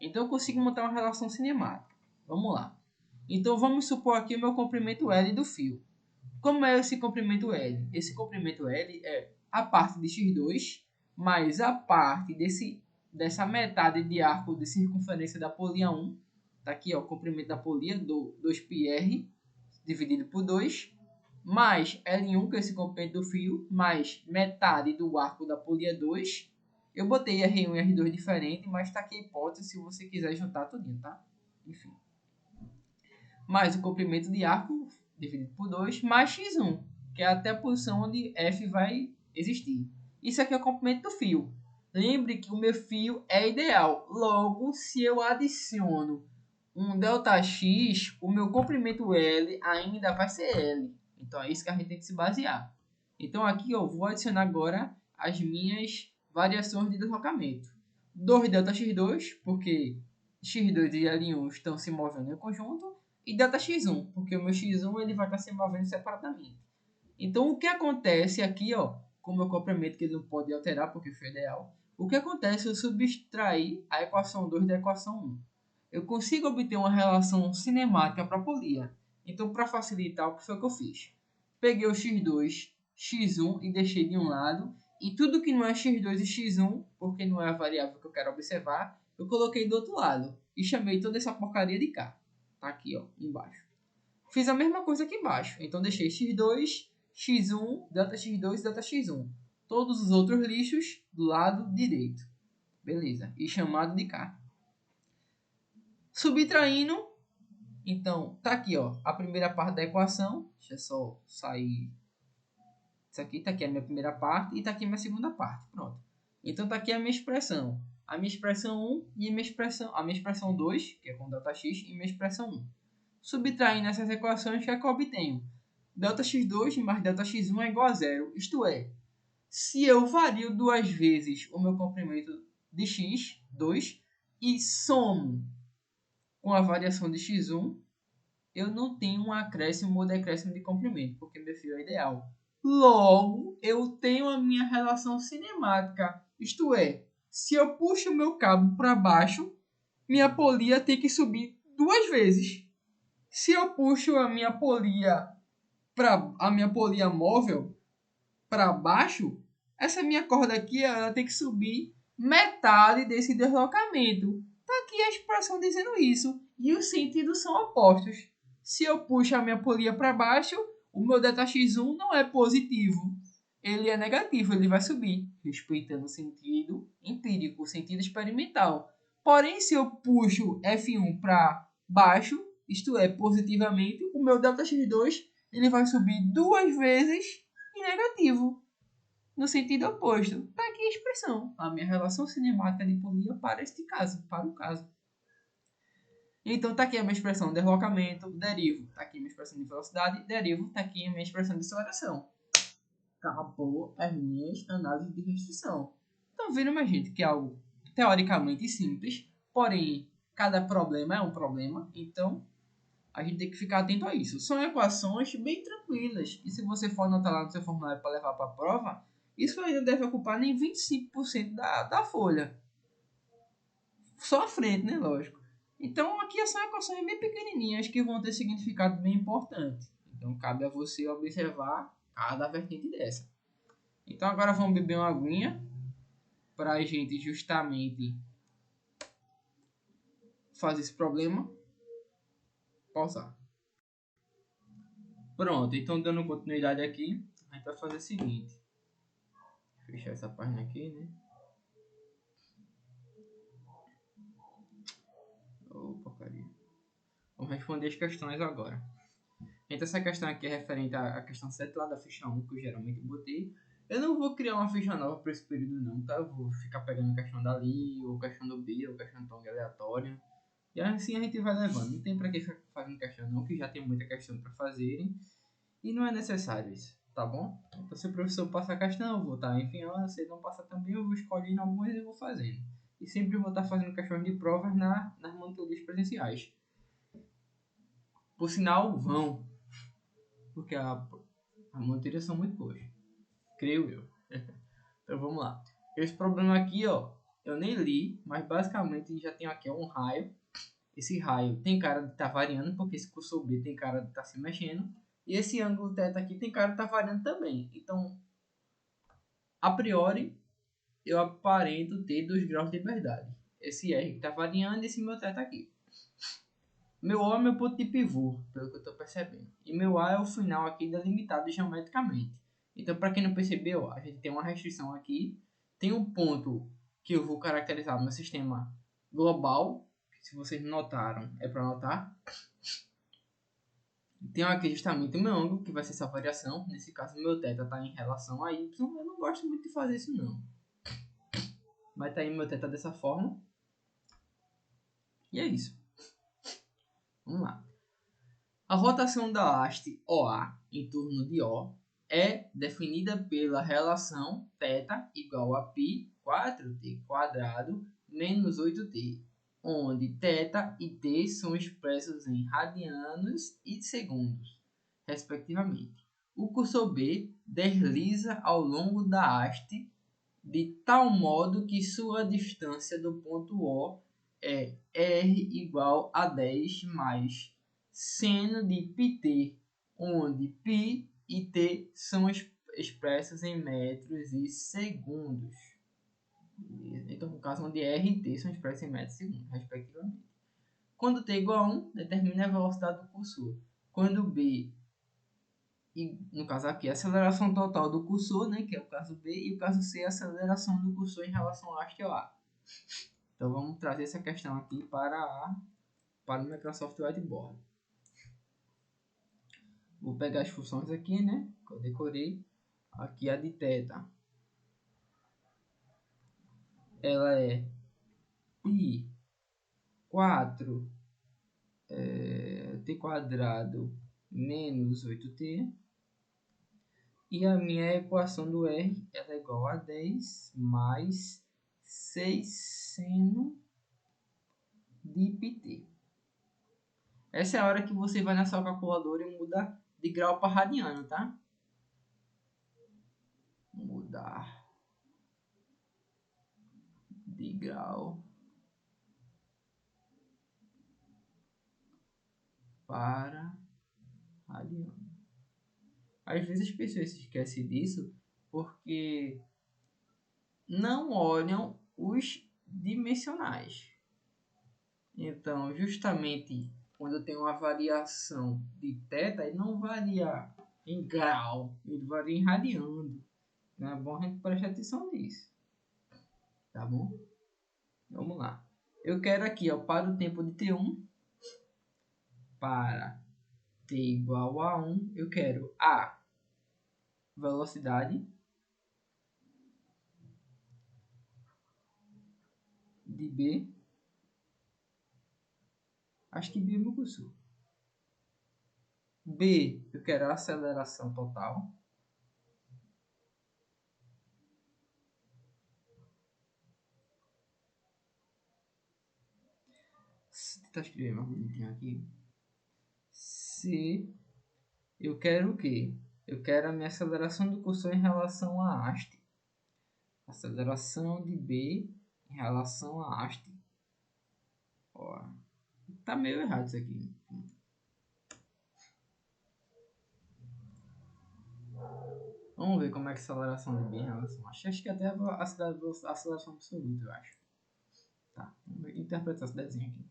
Speaker 1: Então eu consigo montar uma relação cinemática. Vamos lá. Então vamos supor aqui o meu comprimento L do fio. Como é esse comprimento L? Esse comprimento L é a parte de X2 mais a parte dessa metade de arco de circunferência da polia 1. Tá aqui ó, o comprimento da polia, 2πr, dividido por 2, mais L1, que é esse comprimento do fio, mais metade do arco da polia 2. Eu botei R1 e R2 diferente, mas tá aqui a hipótese se você quiser juntar tudinho, tá? Enfim. Mais o comprimento de arco, dividido por 2, mais x1, que é até a posição onde F vai existir. Isso aqui é o comprimento do fio. Lembre que o meu fio é ideal. Logo, se eu adiciono um ΔX, o meu comprimento L ainda vai ser L. Então é isso que a gente tem que se basear. Então aqui eu vou adicionar agora as minhas variações de deslocamento. 2 ΔX2, porque X2 e L1 estão se movendo em conjunto, e ΔX1, porque o meu X1 ele vai estar se movendo separadamente. Então o que acontece aqui, ó, com o meu comprimento que ele não pode alterar porque foi ideal, o que acontece é eu subtrair a equação 2 da equação 1. Eu consigo obter uma relação cinemática para a polia. Então, para facilitar, o que foi que eu fiz? Peguei o x2, x1 e deixei de um lado. E tudo que não é x2 e x1, porque não é a variável que eu quero observar, eu coloquei do outro lado. E chamei toda essa porcaria de k. Tá aqui, ó, embaixo. Fiz a mesma coisa aqui embaixo. Então, deixei x2, x1, ΔX2 e ΔX1. Todos os outros lixos do lado direito. Beleza. E chamado de k. Subtraindo, Então, tá aqui, ó, a primeira parte da equação. Deixa eu só sair. Isso aqui tá aqui a minha primeira parte e tá aqui a minha segunda parte. Pronto. Então tá aqui a minha expressão. A minha expressão 1 e a minha expressão 2, que é com ΔX, e minha expressão 1. Subtraindo essas equações, o que é que eu obtenho? Δx2 mais Δx1 é igual a zero. Isto é, se eu vario duas vezes o meu comprimento de x, 2, e somo com a variação de x1, eu não tenho um acréscimo ou decréscimo de comprimento, porque meu fio é ideal. Logo, eu tenho a minha relação cinemática. Isto é, se eu puxo o meu cabo para baixo, minha polia tem que subir duas vezes. Se eu puxo a minha polia móvel para baixo, essa minha corda aqui ela tem que subir metade desse deslocamento. Tá aqui a expressão dizendo isso. E os sentidos são opostos. Se eu puxo a minha polia para baixo, o meu Δx1 não é positivo. Ele é negativo, ele vai subir, respeitando o sentido empírico, o sentido experimental. Porém, se eu puxo F1 para baixo, isto é, positivamente, o meu Δx2 ele vai subir duas vezes em negativo, no sentido oposto. Está aqui a expressão, a minha relação cinemática de polia para este caso, para o caso. Então está aqui a minha expressão de deslocamento, derivo. Está aqui a minha expressão de velocidade, derivo. Está aqui a minha expressão de aceleração. Acabou as minhas análises de restrição. Então, vendo, minha gente, que é algo teoricamente simples, porém, cada problema é um problema. Então, a gente tem que ficar atento a isso. São equações bem tranquilas. E se você for anotar lá no seu formulário para levar para a prova, isso aí não deve ocupar nem 25% da folha. Só a frente, né? Lógico. Então, aqui são equações bem pequenininhas que vão ter significado bem importante. Então, cabe a você observar cada vertente dessa. Então, agora vamos beber uma aguinha para a gente justamente fazer esse problema. Pausar. Pronto, então dando continuidade aqui, a gente vai fazer o seguinte. Fechar essa página aqui, né? Oh, porcaria. Vamos responder as questões agora. Então, essa questão aqui é referente à questão 7 lá da ficha 1, que eu geralmente botei. Eu não vou criar uma ficha nova para esse período não, tá? Eu vou ficar pegando questão dali, ou questão do B, ou questão tão aleatória. E assim a gente vai levando. Não tem para que ficar fazendo questão não, que já tem muita questão para fazerem. E não é necessário isso, tá bom? Então, se o professor passa a questão, eu vou estar enfiando. Se ele não passa também, eu vou escolhendo algumas e vou fazendo. E sempre vou estar fazendo questões de provas nas monitorias presenciais. Por sinal, vão. Porque a monitoria são muito boas. Creio eu. Então vamos lá. Esse problema aqui, ó, eu nem li, mas basicamente já tenho aqui um raio. Esse raio tem cara de estar variando, porque esse cursor B tem cara de estar se mexendo. E esse ângulo θ aqui tem cara de estar variando também. Então, a priori, eu aparento ter 2 graus de liberdade. Esse R que está variando e esse meu θ aqui. Meu O é meu ponto de pivô, pelo que eu estou percebendo. E meu A é o final aqui delimitado geometricamente. Então, para quem não percebeu, a gente tem uma restrição aqui. Tem um ponto que eu vou caracterizar no meu sistema global. Se vocês notaram, é para notar. Tem aqui justamente o meu ângulo, que vai ser essa variação. Nesse caso, meu θ está em relação a Y. Eu não gosto muito de fazer isso, não. Mas tá aí meu θ dessa forma. E é isso. Vamos lá. A rotação da haste OA em torno de O é definida pela relação θ igual a π 4t² menos 8t, onde θ e t são expressos em radianos e segundos, respectivamente. O cursor B desliza ao longo da haste de tal modo que sua distância do ponto O é r igual a 10 mais seno de πt, onde π e t são expressas em metros e segundos. Então, no caso, onde r e t são expressas em metros e segundos, respectivamente. Quando t é igual a 1, determine a velocidade do cursor. Quando b, e no caso aqui, a aceleração total do cursor, né, que é o caso B, e o caso C, a aceleração do cursor em relação ao haste A. Então, vamos trazer essa questão aqui para o Microsoft Whiteboard. Vou pegar as funções aqui, né? Que eu decorei. Aqui a de θ. Ela é π 4 t quadrado menos 8t. E a minha equação do R ela é igual a 10 mais 6 seno de πt. Essa é a hora que você vai na sua calculadora e muda de grau para radiano, tá? Mudar de grau para radiano. Às vezes as pessoas se esquecem disso porque não olham os dimensionais. Então, justamente quando eu tenho uma variação de θ, ele não varia em grau, ele varia em radiano. Então é bom a gente prestar atenção nisso. Tá bom? Vamos lá. Eu quero aqui, ó, para o tempo de T1, para T igual a 1, eu quero a velocidade de B. Acho que B é meu curso. B, eu quero a aceleração total. Vou tentar escrever mais bonitinho aqui. C, eu quero o quê? Eu quero a minha aceleração do cursor em relação à haste. Aceleração de B em relação à haste. Ó, tá meio errado isso aqui. Vamos ver como é que a aceleração de B em relação à haste. Acho que até a aceleração absoluta, eu acho. Tá, vamos interpretar esse desenho aqui.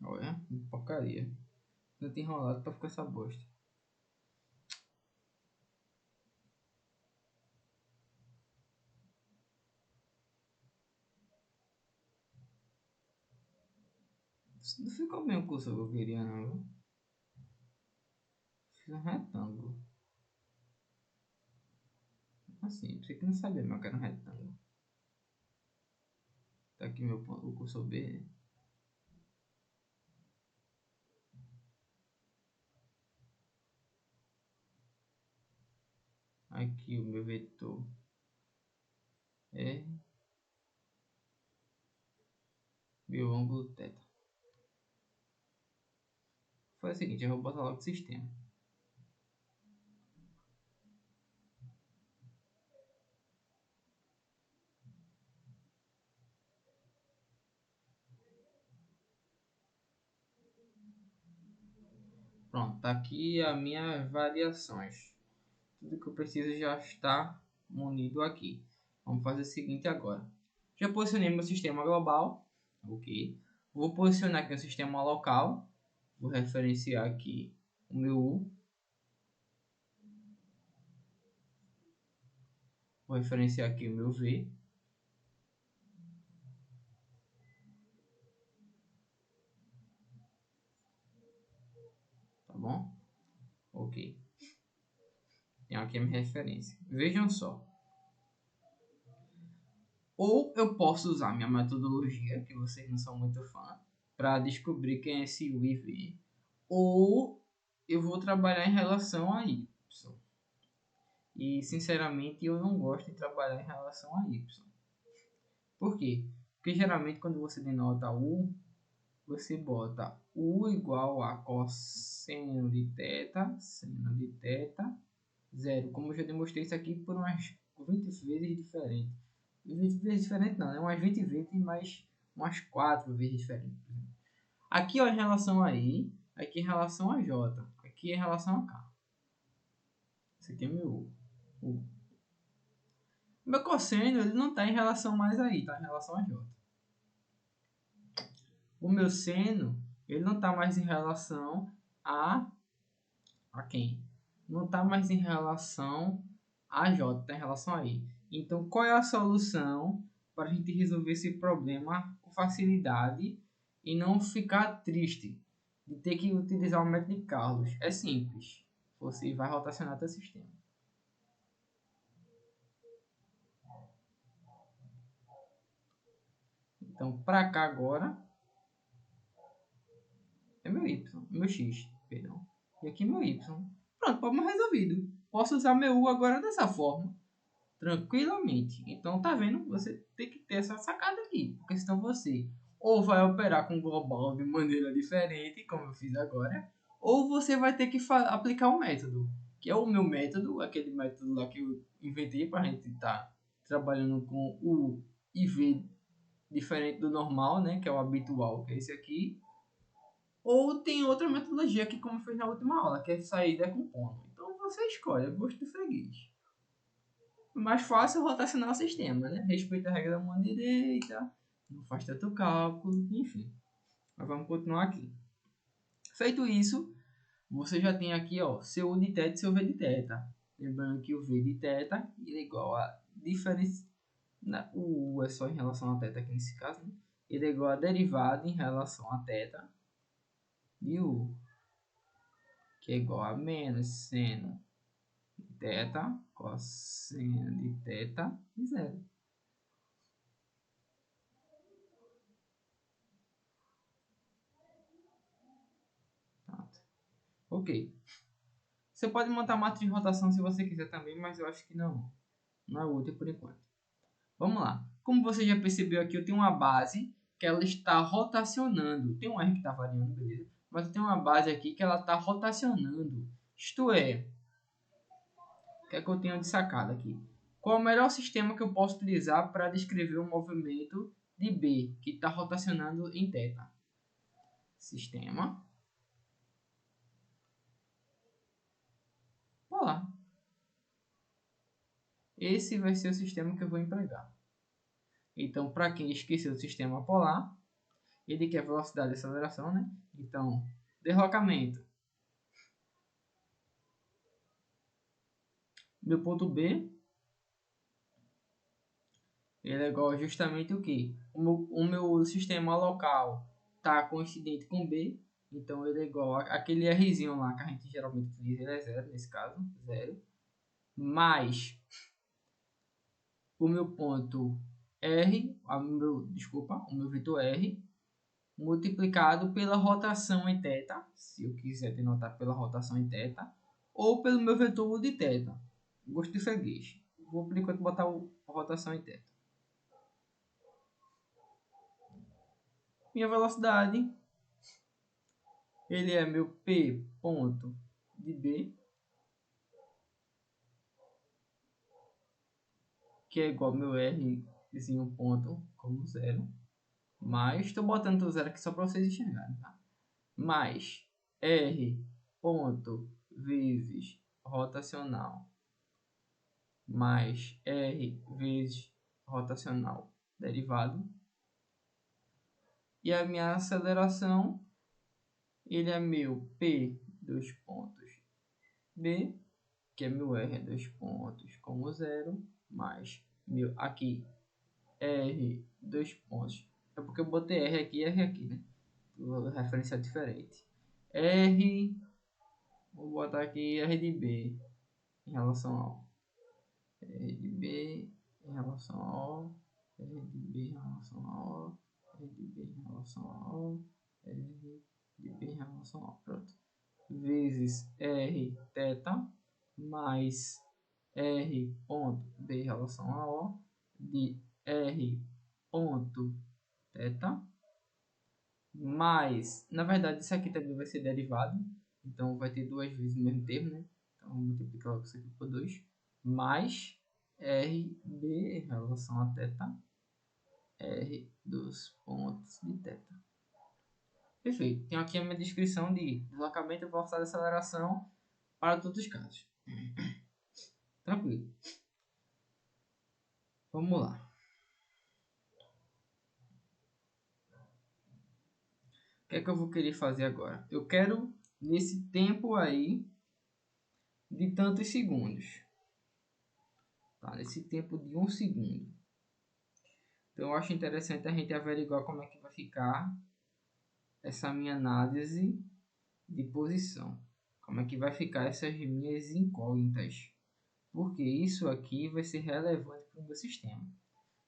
Speaker 1: Olha, porcaria. Eu tenho enrolado pra ficar essa bosta. Não ficou bem o curso que eu queria, não, viu? Fiz um retângulo. Assim, você que não sabia, mas eu quero um retângulo. Tá aqui o cursor B. Aqui o meu vetor é meu ângulo θ. Foi o seguinte, eu vou botar logo o sistema. Pronto, tá aqui as minhas variações. Tudo que eu preciso já está munido aqui. Vamos fazer o seguinte agora. Já posicionei meu sistema global. Ok. Vou posicionar aqui o sistema local. Vou referenciar aqui o meu U. Vou referenciar aqui o meu V. Tá bom? Ok. Tenho aqui a minha referência. Vejam só. Ou eu posso usar minha metodologia, que vocês não são muito fã, para descobrir quem é esse U e V. Ou eu vou trabalhar em relação a Y. E, sinceramente, eu não gosto de trabalhar em relação a Y. Por quê? Porque, geralmente, quando você denota U, você bota U igual a cosseno de θ, seno de θ, zero. Como eu já demonstrei isso aqui por umas 20 vezes diferentes. 20 vezes diferente não, né? Umas 20 vezes, mas umas 4 vezes diferentes. Aqui ó, em relação a I, aqui em relação a J, aqui em relação a K. Esse aqui é meu U. Meu cosseno ele não está em relação mais a I, está em relação a J. O meu seno ele não está mais em relação a quem? Não está mais em relação a J, está em relação a I. Então, qual é a solução para a gente resolver esse problema com facilidade e não ficar triste de ter que utilizar o método de Carlos? É simples. Você vai rotacionar seu sistema. Então, para cá agora é meu Y, meu X, perdão. E aqui meu Y. Pronto, problema resolvido. Posso usar meu U agora dessa forma. Tranquilamente. Então, tá vendo? Você tem que ter essa sacada aqui. Porque senão você ou vai operar com global de maneira diferente, como eu fiz agora, ou você vai ter que aplicar um método. Que é o meu método, aquele método lá que eu inventei para a gente estar trabalhando com o IV diferente do normal, né? Que é o habitual, que é esse aqui. Ou tem outra metodologia que como fez na última aula, que é sair decompondo. Então você escolhe, é gosto do freguês. Mais fácil rotacionar o sistema, né? Respeita a regra da mão direita, não faz tanto cálculo, enfim. Mas vamos continuar aqui. Feito isso, você já tem aqui ó, seu U de θ e seu V de θ. Lembrando que o V de θ é igual a diferença. O U é só em relação a θ aqui nesse caso, né? Ele é igual a derivada em relação a θ de U, que é igual a menos seno de θ, cosseno de θ e zero. Pronto. Ok. Você pode montar matriz de rotação se você quiser também, mas eu acho que não é útil por enquanto. Vamos lá. Como você já percebeu aqui, eu tenho uma base que ela está rotacionando. Tem um R que está variando, beleza? Mas eu tenho uma base aqui que ela está rotacionando. Isto é, o que é que eu tenho de sacada aqui? Qual é o melhor sistema que eu posso utilizar para descrever o movimento de B, que está rotacionando em θ? Sistema polar. Esse vai ser o sistema que eu vou empregar. Então, para quem esqueceu do sistema polar, ele quer velocidade e aceleração, né? Então, deslocamento. Meu ponto B, ele é igual justamente o que? O meu sistema local está coincidente com B, então ele é igual aquele Rzinho lá que a gente geralmente utiliza, ele é zero nesse caso, zero, mais o meu ponto R, o meu vetor R, multiplicado pela rotação em θ, se eu quiser denotar pela rotação em θ, ou pelo meu vetor de θ. Gosto de freguês. Vou por enquanto botar a rotação em θ. Minha velocidade, ele é meu P ponto de B, que é igual ao meu Rzinho ponto como zero, mais, estou botando o zero aqui só para vocês enxergarem, tá? Mais R ponto vezes rotacional mais R vezes rotacional derivado. E a minha aceleração, ele é meu P, dois pontos, B, que é meu R, dois pontos, como zero, mais meu aqui, R, dois pontos. É porque eu botei R aqui, né? Referência diferente. R, vou botar aqui R de B, em relação ao R de B, em relação ao R de B, em relação ao R de B, em relação ao R de B, em relação ao, pronto, vezes R θ mais R ponto B em relação a O de R ponto θ mais, na verdade isso aqui também vai ser derivado, então vai ter duas vezes o mesmo termo, né? Então vou multiplicar isso aqui por 2, mais RB em relação a θ, R dos pontos de θ. Perfeito. Tenho aqui a minha descrição de deslocamento e velocidade de aceleração para todos os casos. Tranquilo. Vamos lá. O que é que eu vou querer fazer agora? Eu quero, nesse tempo aí, de tantos segundos. Tá? Nesse tempo de 1 segundo. Então, eu acho interessante a gente averiguar como é que vai ficar essa minha análise de posição. Como é que vai ficar essas minhas incógnitas. Porque isso aqui vai ser relevante para o meu sistema.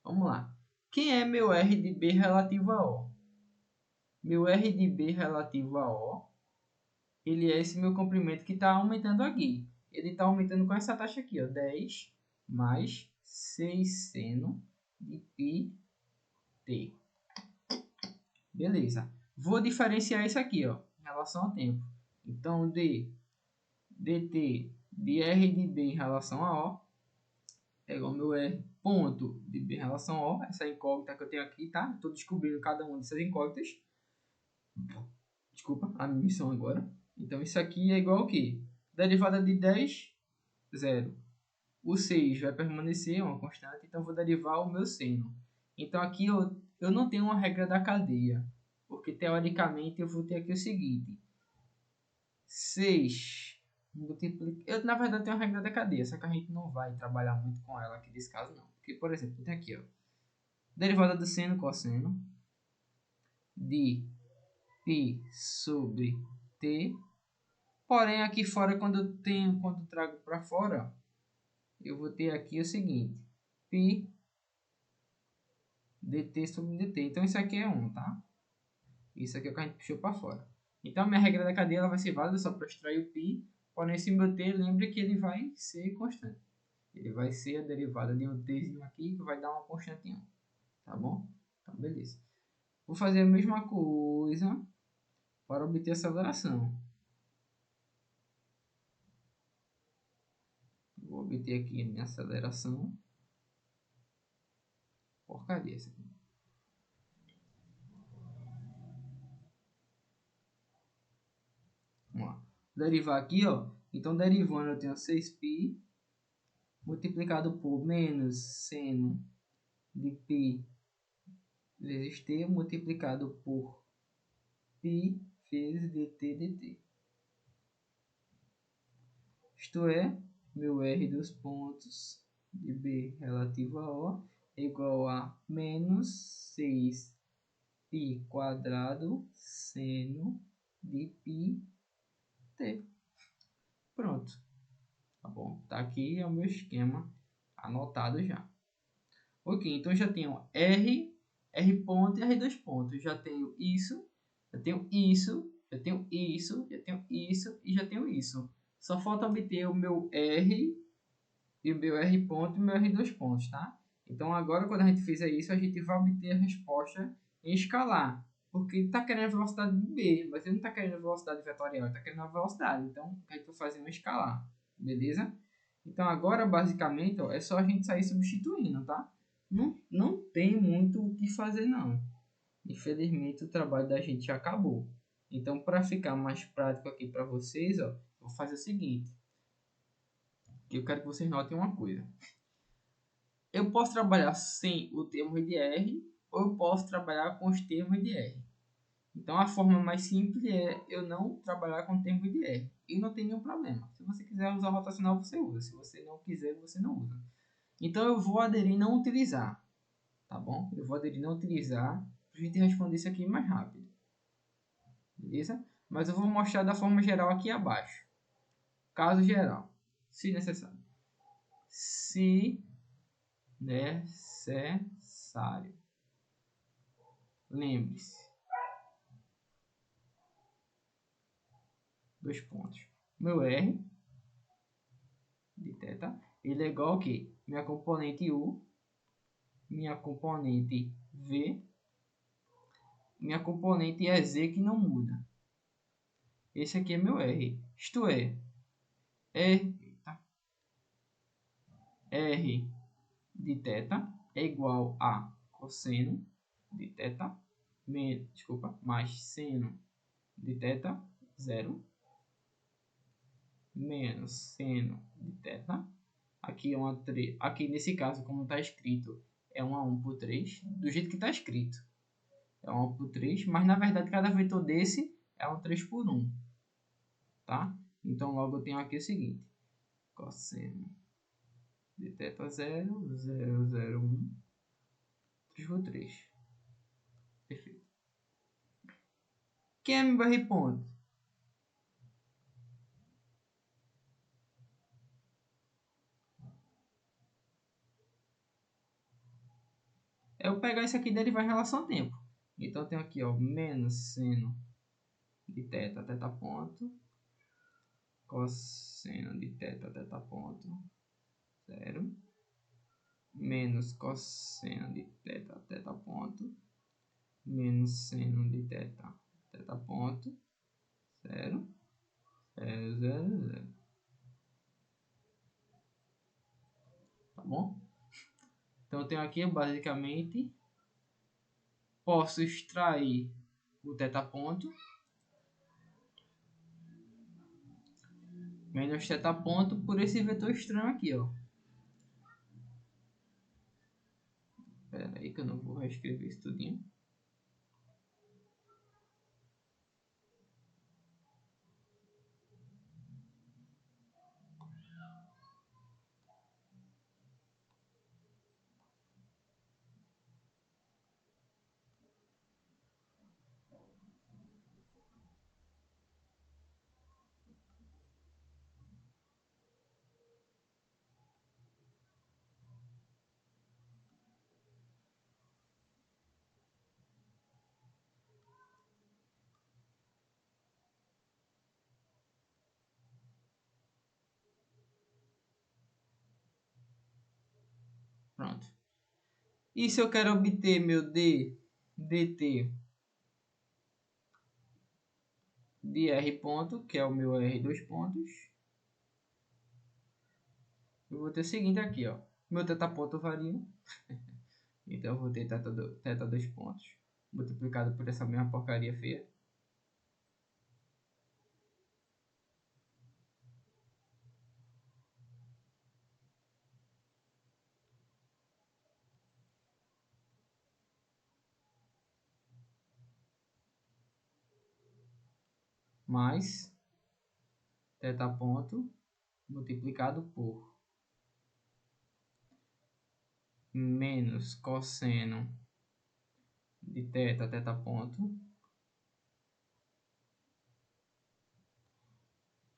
Speaker 1: Vamos lá. Quem é meu R de B relativo a O? Meu R de B relativo a O, ele é esse meu comprimento que está aumentando aqui. Ele está aumentando com essa taxa aqui, ó, 10 mais 6 seno de πt. Beleza. Vou diferenciar isso aqui, ó, em relação ao tempo. Então, dt de R de B em relação a O é igual ao meu R ponto de B em relação a O, essa incógnita que eu tenho aqui, tá? Estou descobrindo cada uma dessas incógnitas. Desculpa, a minha missão agora. Então, isso aqui é igual ao quê? Derivada de 10, 0. O 6 vai permanecer, é uma constante, então eu vou derivar o meu seno. Então, aqui eu não tenho uma regra da cadeia, porque, teoricamente, eu vou ter aqui o seguinte. 6 multiplica... Eu, na verdade, tenho uma regra da cadeia, só que a gente não vai trabalhar muito com ela aqui nesse caso, não. Porque, por exemplo, tem aqui, ó, derivada do seno, cosseno, de π sobre t. Porém, aqui fora, quando trago para fora, eu vou ter aqui o seguinte, π dt sobre dt. Então, isso aqui é 1, tá? Isso aqui é o que a gente puxou para fora. Então, a minha regra da cadeia ela vai ser válida só para extrair o π. Porém, esse meu t, lembre que ele vai ser constante. Ele vai ser a derivada de um tzinho aqui, que vai dar uma constante em 1. Tá bom? Então, beleza. Vou fazer a mesma coisa para obter a aceleração. Vou obter aqui a minha aceleração. Porcaria essa aqui. Vamos lá. Derivar aqui, ó. Então, derivando, eu tenho 6π multiplicado por menos seno de π vezes t multiplicado por π vezes dt. Isto é, meu R dos pontos de B relativo a O é igual a menos 6π quadrado seno de πt. Pronto. Tá bom? Tá aqui o meu esquema anotado já. Ok, então já tenho R ponto e R dois pontos. Já tenho isso, já tenho isso, já tenho isso, já tenho isso e já tenho isso. Só falta obter o meu R e o meu R ponto e o meu R dois pontos, tá? Então agora quando a gente fizer isso, a gente vai obter a resposta em escalar. Porque ele está querendo a velocidade de B, mas ele não está querendo a velocidade vetorial, ele está querendo a velocidade. Então a gente vai fazer um escalar, beleza? Então agora basicamente ó, é só a gente sair substituindo, tá? Não tem muito o que fazer não. Infelizmente o trabalho da gente já acabou. Então para ficar mais prático aqui para vocês, ó, eu vou fazer o seguinte. Eu quero que vocês notem uma coisa. Eu posso trabalhar sem o termo de R ou eu posso trabalhar com os termos de R. Então a forma mais simples é eu não trabalhar com o termo de R. E não tem nenhum problema. Se você quiser usar rotacional, você usa. Se você não quiser, você não usa. Então eu vou aderir não utilizar. Tá bom? Eu vou aderir não utilizar para a gente responder isso aqui mais rápido. Beleza? Mas eu vou mostrar da forma geral aqui abaixo. Caso geral. Se necessário. Se necessário. Lembre-se. 2 pontos. Meu R de θ, ele é igual ao que? Minha componente U, minha componente V, minha componente é Z que não muda. Esse aqui é meu R. Isto é, R de θ é igual a cosseno de θ, mais seno de θ, 0, menos seno de θ. Aqui, aqui nesse caso, como está escrito, é 1 a 1 por 3, do jeito que está escrito. É 1 por 3, mas na verdade cada vetor desse é um 3 por 1. Tá? Então logo eu tenho aqui o seguinte. Cosseno de θ 0, 0, 0, 1, 3 por 3. Perfeito. Quem é meu barriponto? Eu pegar isso aqui e derivar em relação ao tempo. Então eu tenho aqui, ó, menos seno de θ, θ ponto, cosseno de θ, θ ponto, 0, menos cosseno de θ, θ ponto, menos seno de θ, θ ponto, 0, 0, 0, 0. Tá bom? Então eu tenho aqui, basicamente, posso extrair o θ ponto menos θ ponto por esse vetor estranho aqui, ó. Espera aí que eu não vou reescrever isso tudinho. Pronto. E se eu quero obter meu dt de R ponto, que é o meu R dois pontos, eu vou ter o seguinte aqui, ó. Meu θ ponto varia. Então eu vou ter θ dois pontos multiplicado por essa mesma porcaria feia. Mais θ ponto multiplicado por menos cosseno de θ ponto.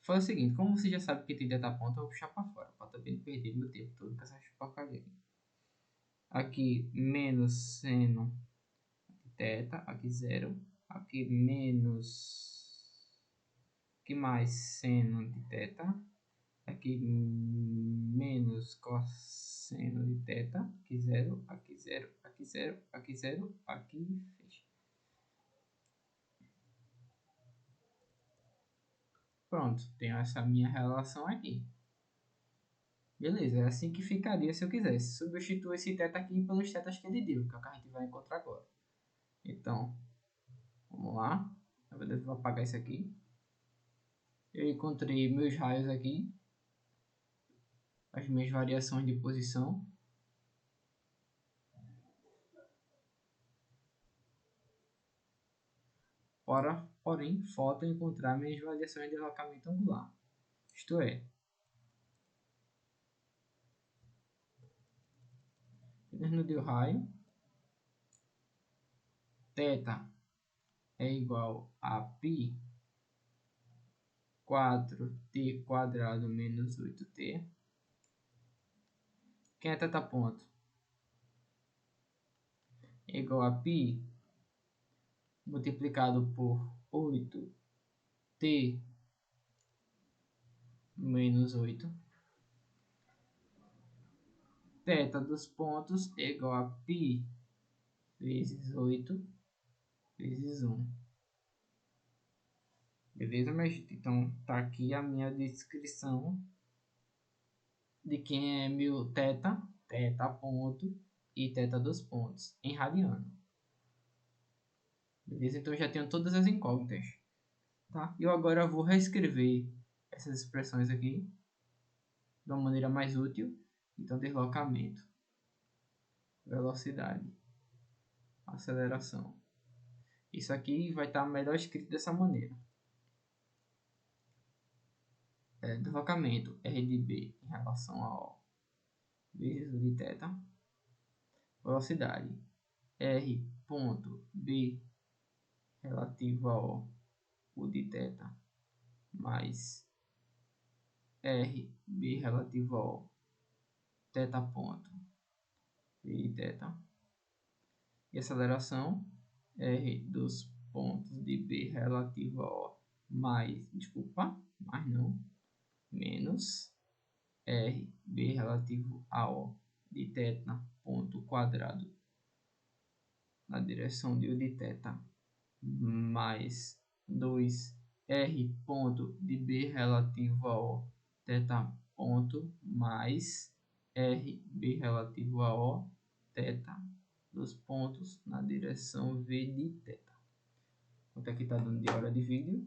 Speaker 1: Faz o seguinte, como você já sabe que tem θ ponto, eu vou puxar para fora, para também não perder meu tempo todo com essa porcaria aqui. Aqui menos seno de θ, aqui 0. Aqui menos, aqui mais seno de θ. Aqui menos cosseno de θ, aqui 0, aqui 0, aqui 0, aqui 0, aqui fecha. Pronto, tenho essa minha relação aqui. Beleza, é assim que ficaria se eu quisesse. Substituo esse θ aqui pelos θs que ele deu, que é o que a gente vai encontrar agora. Então, vamos lá. Na verdade, eu vou apagar isso aqui. Eu encontrei meus raios aqui. As minhas variações de posição. Porém, falta encontrar minhas variações de deslocamento angular. Isto é, no deu raio, θ é igual a π 4t quadrado menos 8t. Quem é θ ponto? É igual a π multiplicado por 8t menos 8. Θ dos pontos é igual a π vezes 8 vezes 1. Beleza, minha gente? Então, tá aqui a minha descrição de quem é meu θ ponto e θ dos pontos em radiano. Beleza? Então, eu já tenho todas as incógnitas. tá? Eu agora vou reescrever essas expressões aqui de uma maneira mais útil. Então, deslocamento, velocidade, aceleração. Isso aqui vai estar melhor escrito dessa maneira. Deslocamento R de B em relação a O vezes o de θ. Velocidade R ponto B relativo a o de θ mais R B relativo a O θ ponto B de θ. E aceleração R dos pontos de B relativo a O mais, mais não, menos R B relativo a O de θ ponto quadrado na direção de O de θ mais 2 R ponto de B relativo a O θ ponto mais R B relativo a O θ dos pontos na direção V de θ. Quanto é que está dando de hora de vídeo?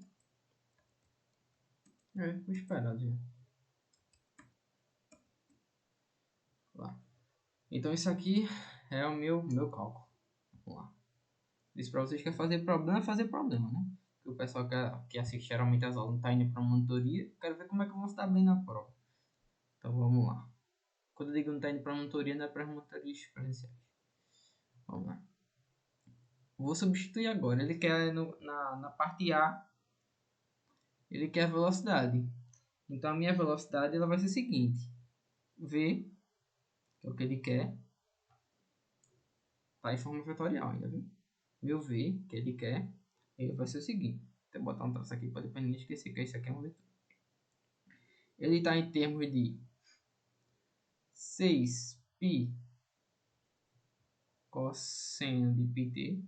Speaker 1: Vou esperar já. Lá. Então isso aqui é o meu cálculo. Vamos lá. Disse para vocês que é fazer problema, né? Porque o pessoal que assiste geralmente as aulas não está indo para a monitoria. Quero ver como é que vão estar bem na prova. Então vamos lá. Quando eu digo não está indo para a monitoria, não é para as monitorias presenciais. Vamos lá. Vou substituir agora. Ele quer na parte A, ele quer a velocidade. Então a minha velocidade ela vai ser a seguinte. V, que é o que ele quer, tá em forma vetorial ainda, viu? Meu V, que ele quer, ele vai ser o seguinte. Vou botar um traço aqui para depois ninguém esquecer que isso aqui é um vetor. Ele está em termos de 6π cosseno de πt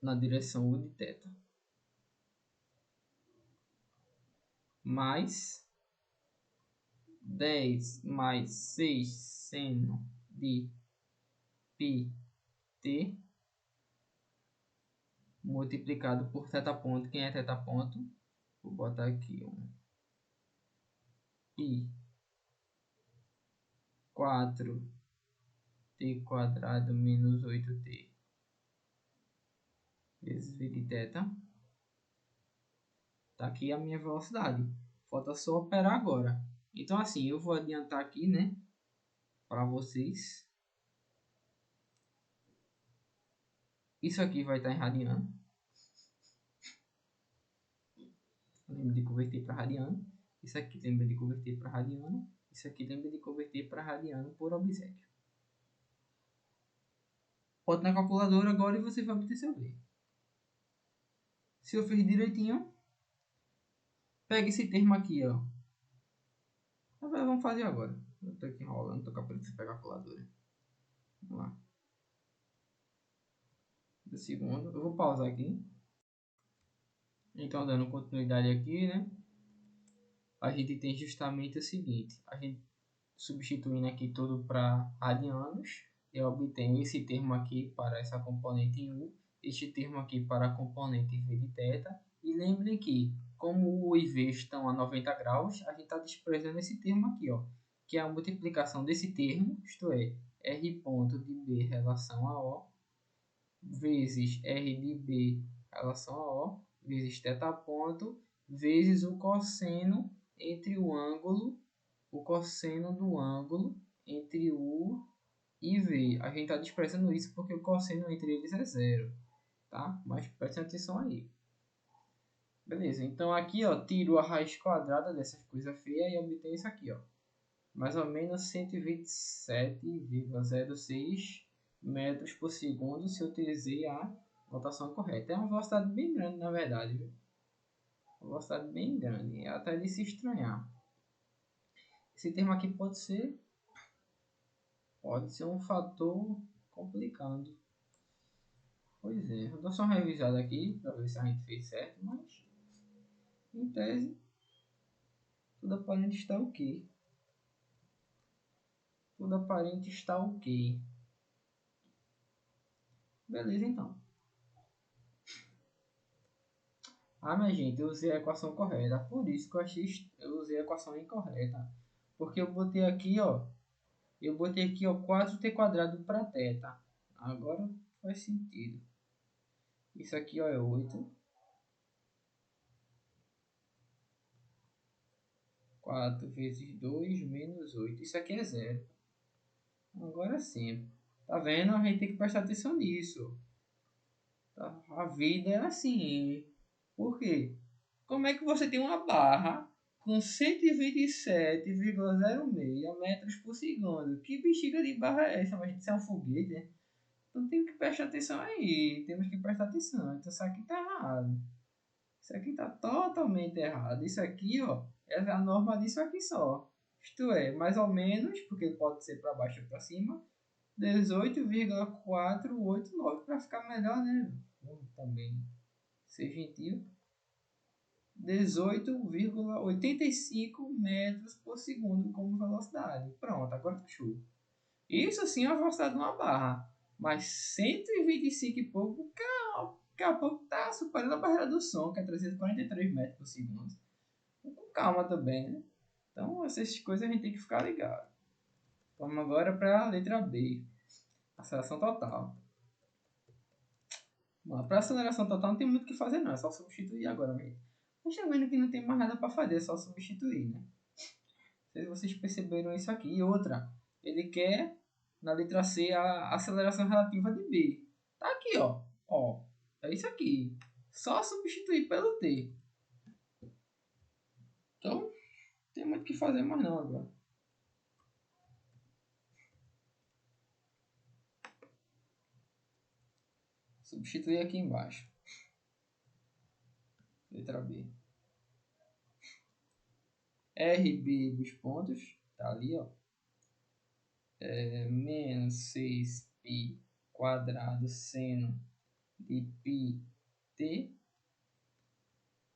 Speaker 1: na direção U de θ mais 10 mais 6 seno de πt multiplicado por θ ponto. Quem é θ ponto? Vou botar aqui um π 4t quadrado menos 8t vezes v de θ. Tá aqui a minha velocidade. Falta só operar agora. Então assim, eu vou adiantar aqui, né, para vocês. Isso aqui vai estar em radiano. Lembra de converter para radiano. Isso aqui lembra de converter para radiano. Isso aqui lembra de converter para radiano por obséquio. Bota na calculadora agora e você vai obter seu V. Se eu fiz direitinho, pega esse termo aqui, ó. Vamos fazer agora. Eu tô aqui enrolando, tô com a preguiça de pegar a calculadora. Vamos lá. Do segundo. Eu vou pausar aqui. Então, dando continuidade aqui, né? A gente tem justamente o seguinte. A gente substituindo aqui tudo para radianos. Eu obtenho esse termo aqui para essa componente em U. Este termo aqui para a componente V de θ. E lembrem que, como o U e V estão a 90 graus, a gente está desprezando esse termo aqui, ó, que é a multiplicação desse termo, isto é, R ponto de B em relação a O, vezes R de B em relação a O, vezes θ ponto, vezes o cosseno entre o cosseno do ângulo entre U e V. A gente está desprezando isso porque o cosseno entre eles é zero, tá? Mas preste atenção aí. Beleza, então aqui, ó, tiro a raiz quadrada dessas coisas feias e obtenho isso aqui, ó. Mais ou menos 127,06 metros por segundo se eu utilizei a notação correta. É uma velocidade bem grande, na verdade, viu? Uma velocidade bem grande, é até de se estranhar. Esse termo aqui pode ser um fator complicando. Pois é, eu dou só uma revisada aqui para ver se a gente fez certo, mas em tese tudo aparente está ok. Tudo aparente está ok. Beleza, então. Ah, minha gente, eu usei a equação correta. Por isso que eu usei a equação incorreta. Porque eu botei aqui, ó. Eu botei aqui, ó, 4t quadrado para θ. Agora faz sentido. Isso aqui, ó, é 8. 4 vezes 2 menos 8. Isso aqui é zero. Agora sim. Tá vendo? A gente tem que prestar atenção nisso. Tá? A vida é assim. Por quê? Como é que você tem uma barra com 127,06 metros por segundo? Que bexiga de barra é essa? Mas isso é um foguete, né? Então tem que prestar atenção aí. Temos que prestar atenção. Então isso aqui tá errado. Isso aqui tá totalmente errado. Isso aqui, ó, é a norma disso aqui só. Isto é, mais ou menos, porque pode ser para baixo ou para cima, 18,489. Para ficar melhor, né? Vamos também ser gentil. 18,85 metros por segundo como velocidade. Pronto, agora tá show. Isso sim é a velocidade de uma barra. Mas 125 e pouco, daqui a pouco tá superando a barreira do som, que é 343 metros por segundo. Com calma também, né? Então, essas coisas a gente tem que ficar ligado. Vamos agora para a letra B. Aceleração total. Para aceleração total não tem muito o que fazer não, é só substituir agora mesmo. Mas também que não tem mais nada para fazer, é só substituir, né? Não sei se vocês perceberam isso aqui. E outra, ele quer, na letra C, a aceleração relativa de B. Tá aqui, ó. Ó, é isso aqui. Só substituir pelo T. Então, não tem muito o que fazer mais não agora. Substituir aqui embaixo. Letra B. RB dos pontos, tá ali, ó. Menos 6π quadrado seno de π t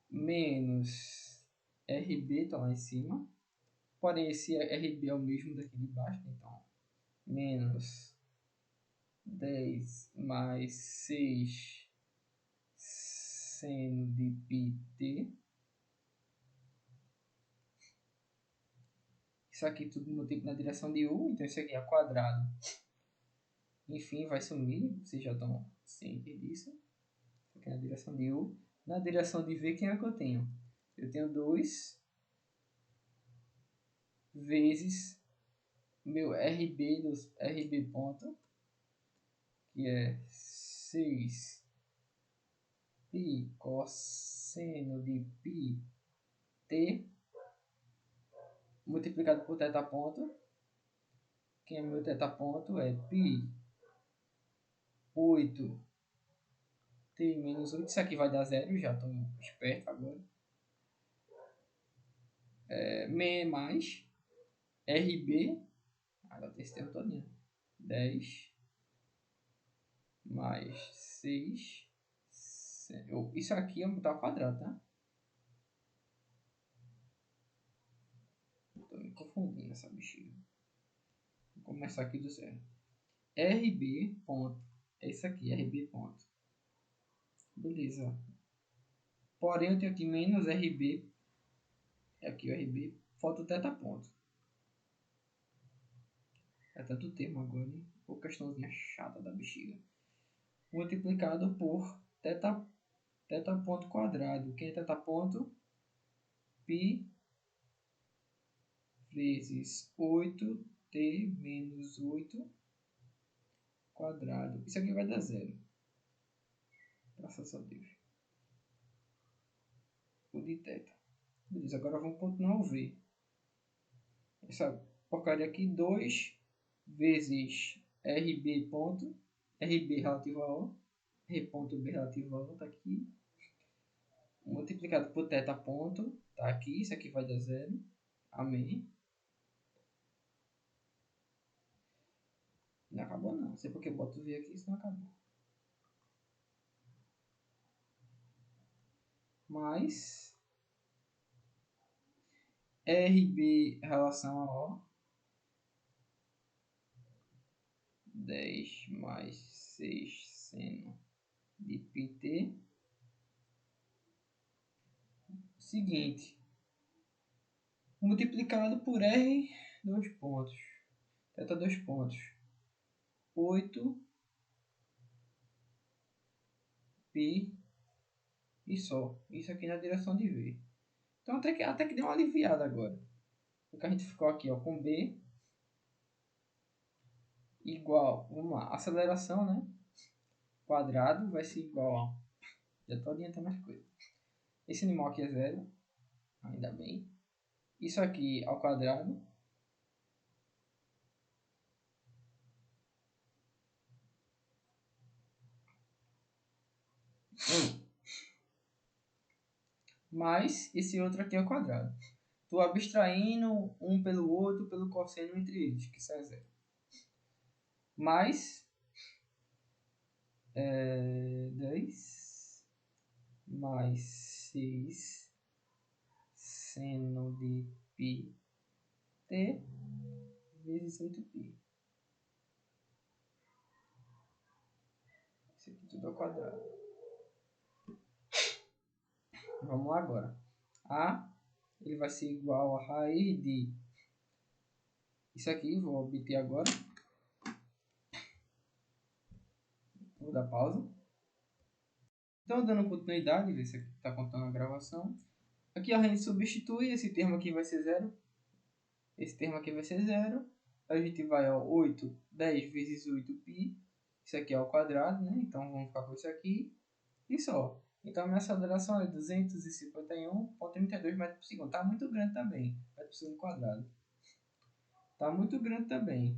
Speaker 1: menos RB, tá lá em cima. Porém, esse RB é o mesmo daqui de baixo, então menos 10 mais 6 seno de π t. Isso aqui tudo multiplica na direção de U, então isso aqui é quadrado. Enfim, vai sumir, vocês já estão cientes disso. Isso aqui é na direção de U. Na direção de V, quem é que eu tenho? Eu tenho 2 vezes meu RB dos RB ponto, que é 6 π cosseno de π t multiplicado por θ ponto. Quem é meu θ ponto é π 8 t menos 8. Isso aqui vai dar zero, já estou esperto agora. Mais RB, agora esse tempo todinho, 10 mais 6. Isso aqui é um tal quadrado, tá? Tô me confundindo essa bexiga. Vou começar aqui do zero. RB ponto. É isso aqui, RB ponto. Beleza. Porém, eu tenho aqui menos RB. É aqui o RB. Falta o θ ponto. É tanto termo agora, hein? Ou questãozinha chata da bexiga. Multiplicado por θ ponto quadrado. Quem é θ ponto? Π vezes 8t menos 8 quadrado. Isso aqui vai dar zero. Graças a Deus. O de θ. Beleza, agora vamos continuar o V. Essa porcaria aqui, 2 vezes RB ponto, RB relativo a O, R ponto B relativo a O, tá aqui. Multiplicado por θ ponto, tá aqui, isso aqui vai dar zero. Amém. Não acabou não, não sei porque eu boto o V aqui, isso não acabou. Mais RB relação a O, 10 mais 6 seno de πt Seguinte. Multiplicado por R, 2 pontos. Teta 2 pontos. 8 pi e só. Isso aqui na direção de V. Então até que deu uma aliviada agora. Porque a gente ficou aqui ó, com B igual, vamos lá, aceleração, né? Quadrado vai ser igual a... Já estou adiantando as coisas. Esse animal aqui é zero, ainda bem. Isso aqui ao quadrado. Mais esse outro aqui ao quadrado. Estou abstraindo um pelo outro, pelo cosseno entre eles, que isso é zero. Mais 10 mais 6 seno de π t vezes 8π. Isso aqui tudo ao quadrado. Vamos lá agora. A ele vai ser igual a raiz de... Isso aqui, vou obter agora. Vou dar pausa. Então, dando continuidade, ver se está contando a gravação. Aqui a gente substitui, esse termo aqui vai ser zero. Esse termo aqui vai ser zero. A gente vai ao 8, 10 vezes 8π. Isso aqui é ao quadrado, né? Então vamos ficar com isso aqui. E só. Então a minha aceleração é 251,32 metros por segundo. Está muito grande também. Metro por segundo quadrado. Está muito grande também.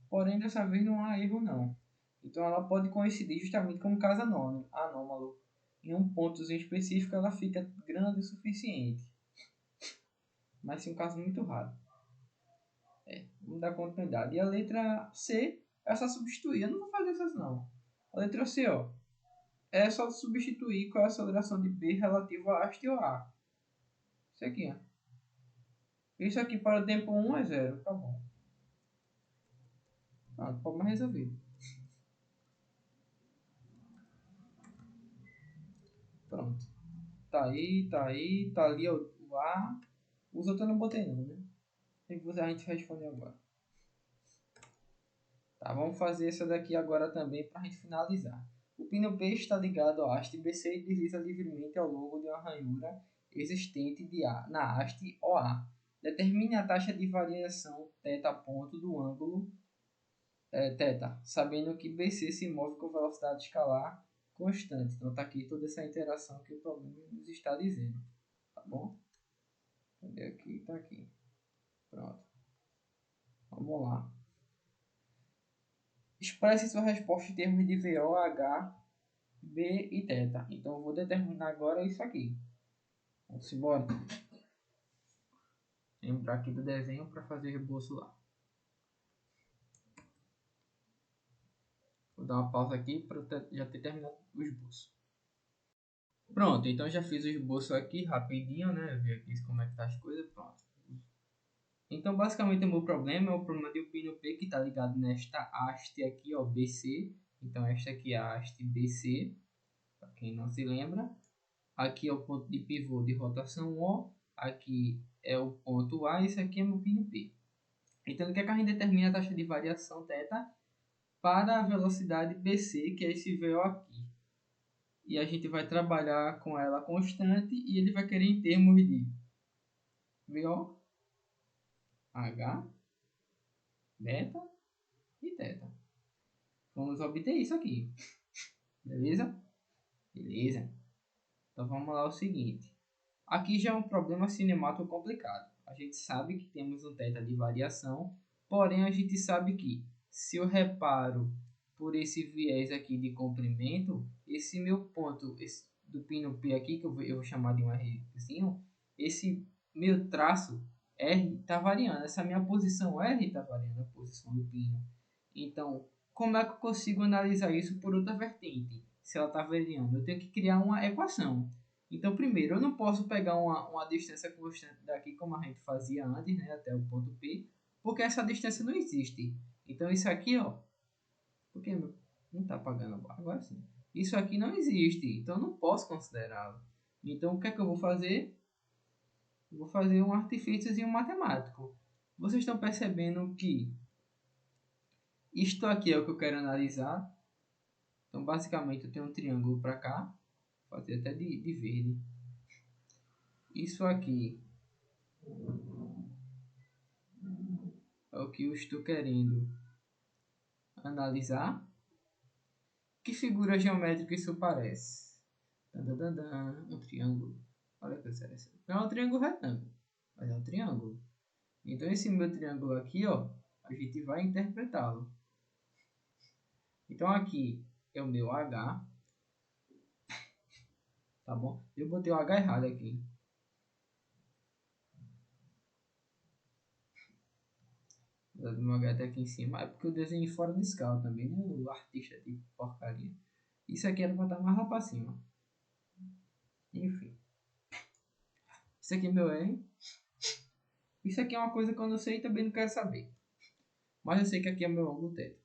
Speaker 1: Porém, dessa vez não há erro não. Então ela pode coincidir justamente com um caso anômalo. Em um ponto específico ela fica grande o suficiente. Mas sim um caso muito raro. Vamos dar continuidade. E a letra C é só substituir. Eu não vou fazer essas não. A letra C, ó, é só substituir com a aceleração de B relativo a haste ou A. Isso aqui, ó. Isso aqui para o tempo 1 é 0. Tá bom. Pronto, pode mais resolver. Pronto. Tá aí, tá ali ó, o A. Os outros eu não botei não, né? A gente responde agora. Tá, vamos fazer essa daqui agora também para a gente finalizar. O pino P está ligado à haste BC e desliza livremente ao longo de uma ranhura existente na haste OA. Determine a taxa de variação θ ponto do ângulo θ, sabendo que BC se move com velocidade escalar constante. Então está aqui toda essa interação que o problema nos está dizendo. Tá bom? Cadê aqui? Está aqui. Pronto. Vamos lá. Expresse sua resposta em termos de VO, H, B e θ. Então eu vou determinar agora isso aqui. Vamos embora. Lembrar aqui do desenho para fazer o esboço lá. Vou dar uma pausa aqui para já ter terminado o esboço. Pronto, então já fiz o esboço aqui rapidinho, né? Ver aqui como é que tá as coisas. Pronto. Então basicamente o meu problema é o problema de um pino P que está ligado nesta haste aqui, ó, BC. Então esta aqui é a haste BC, para quem não se lembra. Aqui é o ponto de pivô de rotação O, aqui é o ponto A, e isso aqui é meu pino P. Então, ele quer que a gente determine a taxa de variação θ para a velocidade BC, que é esse VO aqui. E a gente vai trabalhar com ela constante e ele vai querer em termos de VO, H, beta e θ. Vamos obter isso aqui. Beleza? Beleza. Então, vamos lá o seguinte. Aqui já é um problema cinemático complicado. A gente sabe que temos um θ de variação, porém a gente sabe que se eu reparo por esse viés aqui de comprimento, esse meu ponto do pino P aqui, que eu vou chamar de um Rzinho, esse meu traço R está variando. Essa minha posição R está variando, a posição do pino. Então, como é que eu consigo analisar isso por outra vertente? Se ela está variando, eu tenho que criar uma equação. Então, primeiro, eu não posso pegar uma distância constante daqui, como a gente fazia antes, né, até o ponto P, porque essa distância não existe. Então, isso aqui, ó, porque não está apagando agora sim. Isso aqui não existe, então eu não posso considerá-lo. Então, o que é que eu vou fazer? Eu vou fazer um artifíciozinho matemático. Vocês estão percebendo que isto aqui é o que eu quero analisar. Então, basicamente, eu tenho um triângulo para cá. Vou fazer até de verde. Isso aqui é o que eu estou querendo analisar. Que figura geométrica isso parece? Um triângulo. Olha que interessante. Não é um triângulo retângulo, mas é um triângulo. Então, esse meu triângulo aqui, ó, a gente vai interpretá-lo. Então, aqui é o meu H. Tá bom? Eu botei o H errado aqui. O meu H tá aqui em cima. É porque eu desenhei fora de escala também, né? O artista de porcaria. Isso aqui era pra estar mais lá pra cima. Enfim. Isso aqui é meu R. Isso aqui é uma coisa que eu não sei e também não quero saber. Mas eu sei que aqui é meu ângulo teto.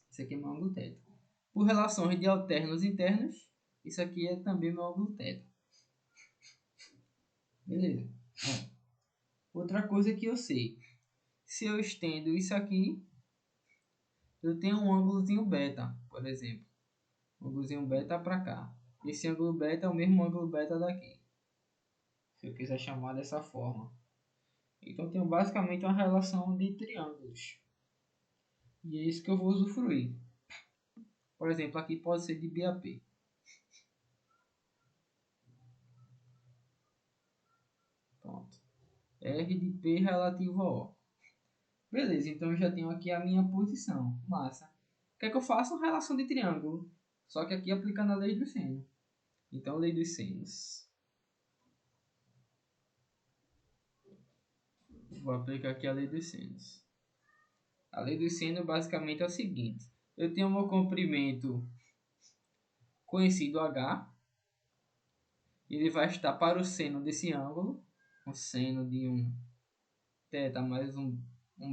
Speaker 1: Isso aqui é meu ângulo teto. Por relações de alternos internos, isso aqui é também meu ângulo teto. Beleza. Outra coisa que eu sei. Se eu estendo isso aqui, eu tenho um ângulozinho beta, por exemplo. Um ângulozinho beta para cá. Esse ângulo beta é o mesmo ângulo beta daqui. Se eu quiser chamar dessa forma. Então, tenho basicamente uma relação de triângulos. E é isso que eu vou usufruir. Por exemplo, aqui pode ser de BAP. Pronto. R de P relativo a O. Beleza, então eu já tenho aqui a minha posição. Massa. O que é que eu faço? Relação de triângulo. Só que aqui aplicando a lei do seno. Então, lei dos senos. Vou aplicar aqui a lei dos senos. A lei do seno basicamente é o seguinte. Eu tenho o meu comprimento conhecido H. Ele vai estar para o seno desse ângulo. O seno de um θ mais um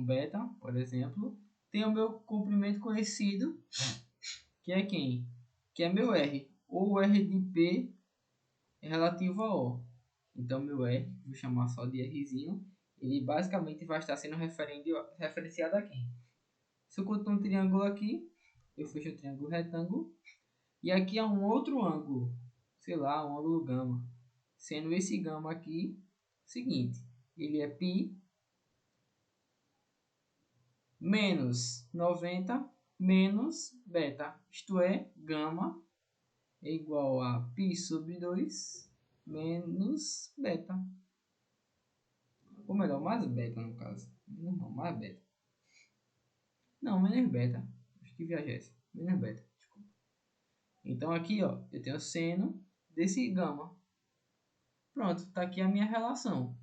Speaker 1: beta, por exemplo. Tem o meu comprimento conhecido, que é quem? Que é meu R. Ou o R de P relativo a O. Então, meu R, vou chamar só de Rzinho, ele basicamente vai estar sendo referenciado aqui. Se eu contar um triângulo aqui, eu fecho o triângulo retângulo. E aqui há um outro ângulo, sei lá, um ângulo gama. Sendo esse gama aqui, seguinte, ele é π menos 90 menos beta. Isto é, gama é igual a π sobre 2 menos beta. Ou melhor, mais beta no caso. Não, mais beta. Não, menos beta. Acho que viajei essa. Menos beta. Desculpa. Então aqui, ó, eu tenho seno desse gama. Pronto, tá aqui a minha relação.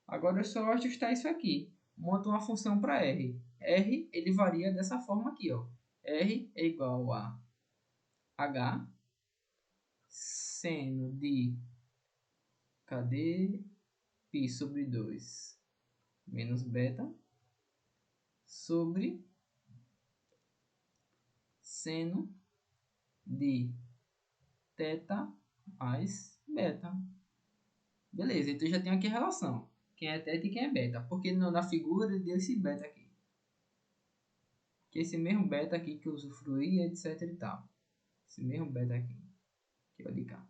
Speaker 1: Agora é só ajustar isso aqui. Monto uma função para R. R, ele varia dessa forma aqui, ó. R é igual a H seno de, cadê? Π sobre 2 menos beta sobre seno de θ mais beta. Beleza, então já tem aqui a relação. Quem é θ e quem é beta. Porque na figura ele deu esse beta aqui. Que é esse mesmo beta aqui que eu usufruí, etc e tal. Esse mesmo beta aqui. Que é o de cá.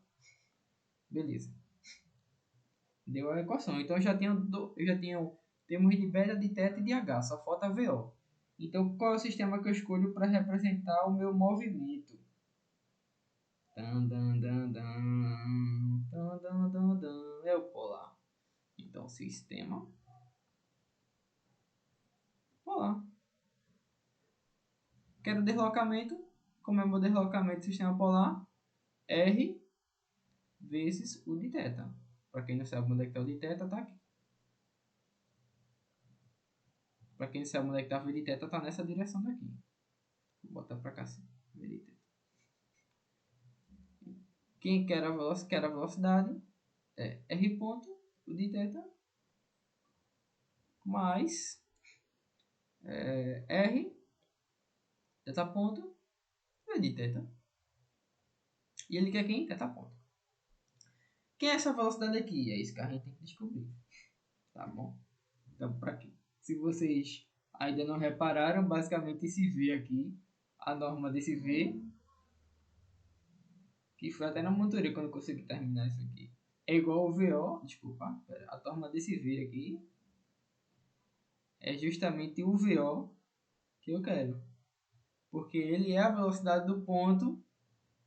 Speaker 1: Beleza. Deu a equação. Então eu já tenho termos de beta, de θ e de h. Só falta VO. Então qual é o sistema que eu escolho para representar o meu movimento? É o polar. Então, sistema polar. Quero deslocamento. Como é o meu deslocamento do sistema polar? R vezes o de θ. Para quem não sabe onde é que está o de θ, está aqui. Para quem não sabe onde é que está o de θ, está nessa direção daqui. Vou botar para cá assim. Quem quer a velocidade é R ponto, o de θ, mais R, θ ponto, v de θ. E ele quer quem? Teta ponto. Quem é essa velocidade aqui? É isso que a gente tem que descobrir. Tá bom? Então, para quê? Se vocês ainda não repararam, basicamente esse V aqui, a norma desse V, que foi até na monitoria quando eu consegui terminar isso aqui, é igual ao VO, desculpa, a norma desse V aqui é justamente o VO que eu quero. Porque ele é a velocidade do ponto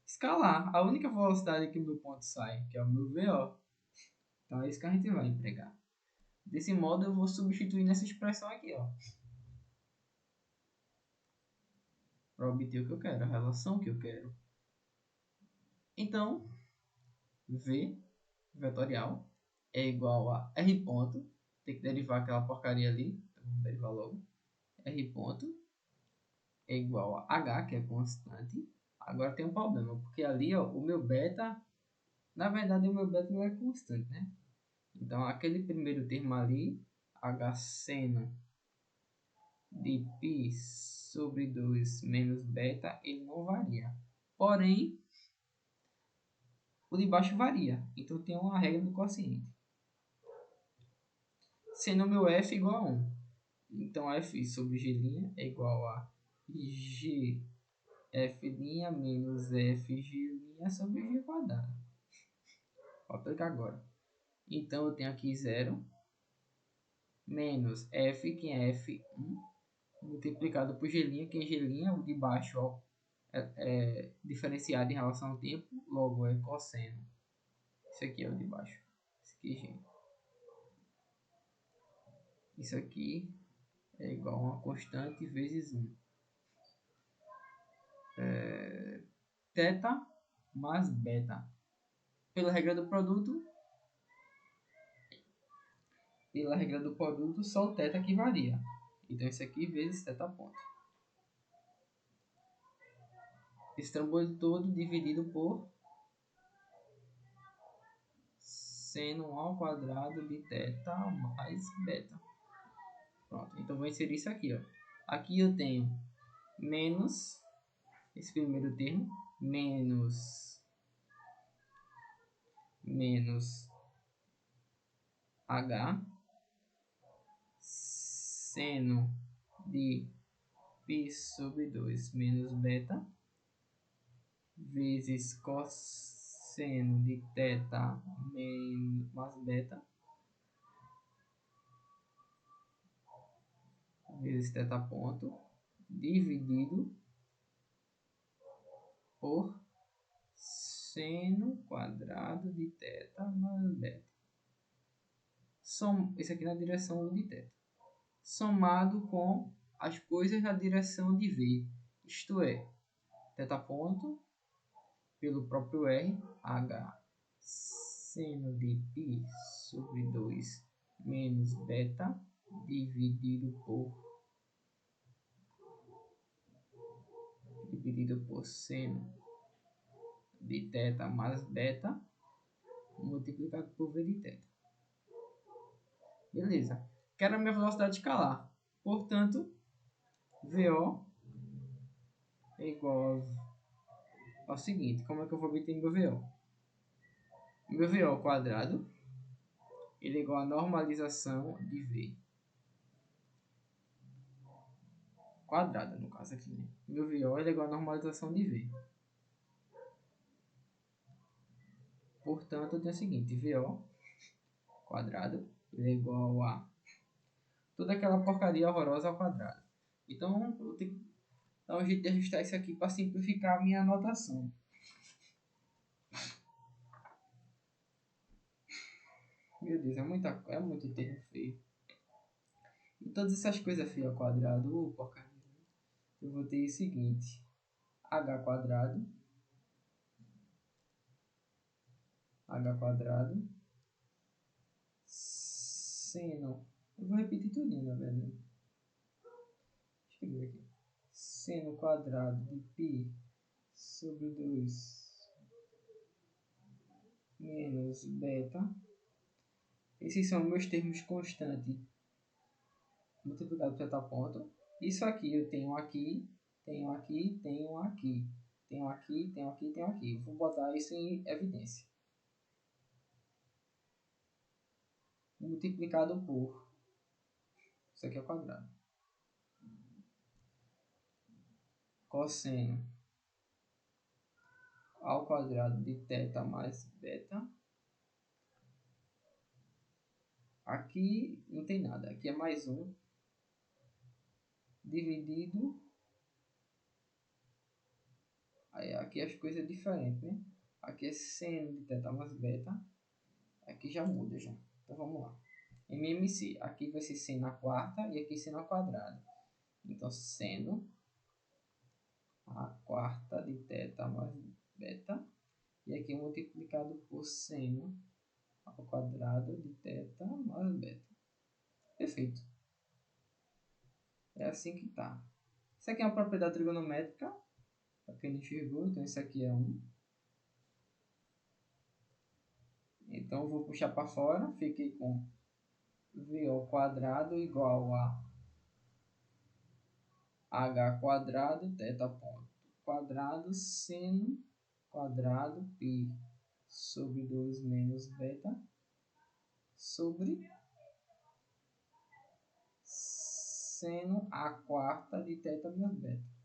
Speaker 1: escalar. A única velocidade que o meu ponto sai, que é o meu VO. Então é isso que a gente vai empregar. Desse modo eu vou substituir nessa expressão aqui, ó. Para obter o que eu quero, a relação que eu quero. Então, V vetorial é igual a R ponto. Tem que derivar aquela porcaria ali. Então vamos derivar logo. R ponto é igual a H, que é constante. Agora tem um problema, porque ali, ó, o meu beta, na verdade o meu beta não é constante, né? Então aquele primeiro termo ali, H seno de π sobre 2 menos beta, ele não varia. Porém, o de baixo varia. Então tem uma regra do quociente. Sendo meu f igual a 1. Então f sobre g' é igual a g f' menos fg' sobre g quadrado. Vou aplicar agora. Então eu tenho aqui 0 menos f, que é f1, multiplicado por g', que é g', o de baixo ó, é diferenciado em relação ao tempo, logo é cosseno. Isso aqui é o de baixo. Isso aqui é g. Isso aqui é igual a uma constante vezes 1. Θ mais beta. Pela regra do produto, só o θ que varia. Então isso aqui vezes θ ponto. Esse trambolho todo dividido por seno ao quadrado de θ mais beta. Pronto, então vou inserir isso aqui, ó. Aqui eu tenho menos, esse primeiro termo, menos H seno de π sobre 2 menos beta vezes cosseno de θ mais beta vezes θ ponto dividido por seno quadrado de θ mais beta. Isso aqui na direção de θ. Somado com as coisas na direção de V. Isto é, θ ponto pelo próprio R, H seno de π sobre 2 menos beta dividido por seno de θ mais beta multiplicado por V de θ. Beleza. Quero a minha velocidade escalar. Portanto, VO é igual ao seguinte. Como é que eu vou obter meu VO? Meu VO ao quadrado ele é igual a normalização de V. Quadrada, no caso aqui, né? Meu VO ele é igual a normalização de V. Portanto, eu tenho o seguinte. VO quadrado ele é igual a toda aquela porcaria horrorosa ao quadrado. Então, eu vou ter que dar um jeito de ajustar isso aqui para simplificar a minha anotação. Meu Deus, é muito termo feio. E todas essas coisas feias ao quadrado, porcaria. Eu vou ter o seguinte. H quadrado seno. Eu vou repetir tudo, na verdade. Escrever aqui. Seno quadrado de π sobre 2 menos beta. Esses são meus termos constantes multiplicado por θ ponto. Isso aqui eu tenho aqui, tenho aqui, tenho aqui.
Speaker 2: Tem um aqui, tem um aqui, tem um aqui. Vou botar isso em evidência. Multiplicado por... Isso aqui é o quadrado. Cosseno ao quadrado de θ mais beta. Aqui não tem nada. Aqui é mais 1 dividido... Aí, aqui as coisas é diferentes, né? Aqui é seno de θ mais beta. Aqui já muda já. Então vamos lá. MMC. Aqui vai ser seno à quarta e aqui seno ao quadrado. Então seno a quarta de θ mais beta. E aqui multiplicado por seno ao quadrado de θ mais beta. Perfeito. É assim que tá. Isso aqui é uma propriedade trigonométrica. Para quem não enxergou, então isso aqui é 1. Então eu vou puxar para fora. Fiquei com v ao quadrado igual a h quadrado, θ ponto quadrado, seno quadrado, π sobre 2 menos beta, sobre seno a quarta de θ menos beta.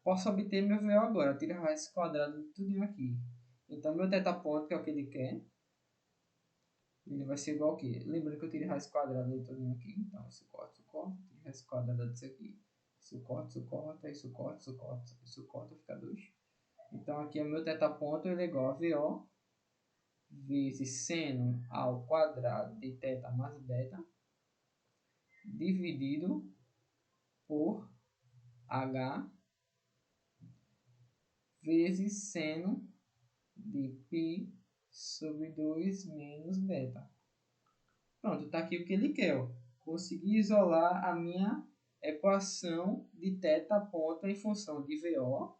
Speaker 2: Posso obter meu VO agora, tira a raiz quadrada de tudo aqui. Então meu θ ponto, que é o que ele quer, ele vai ser igual ao quê? Lembrando que eu tirei raiz quadrada de tudo aqui. Então isso corta, tira raiz quadrada disso aqui. Isso corta, isso corta, isso corta, isso corta, isso corta, fica 2. Então aqui é o meu θ ponto, ele é igual a VO vezes seno ao quadrado de θ mais beta dividido por h vezes seno de π sobre 2 menos beta. Pronto, está aqui o que ele quer. Ó. Consegui isolar a minha equação de θ ponto em função de VO,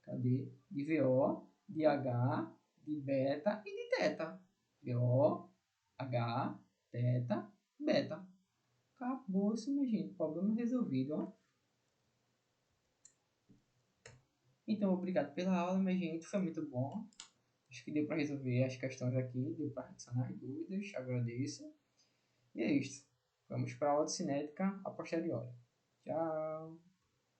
Speaker 2: cadê? De VO, de H, de beta e de θ. VO, H, θ, beta. Acabou isso, minha gente. Problema resolvido, ó. Então, obrigado pela aula, minha gente. Foi muito bom. Acho que deu para resolver as questões aqui, deu para adicionar dúvidas. Agradeço. E é isso. Vamos para a aula de cinética a posteriori. Tchau!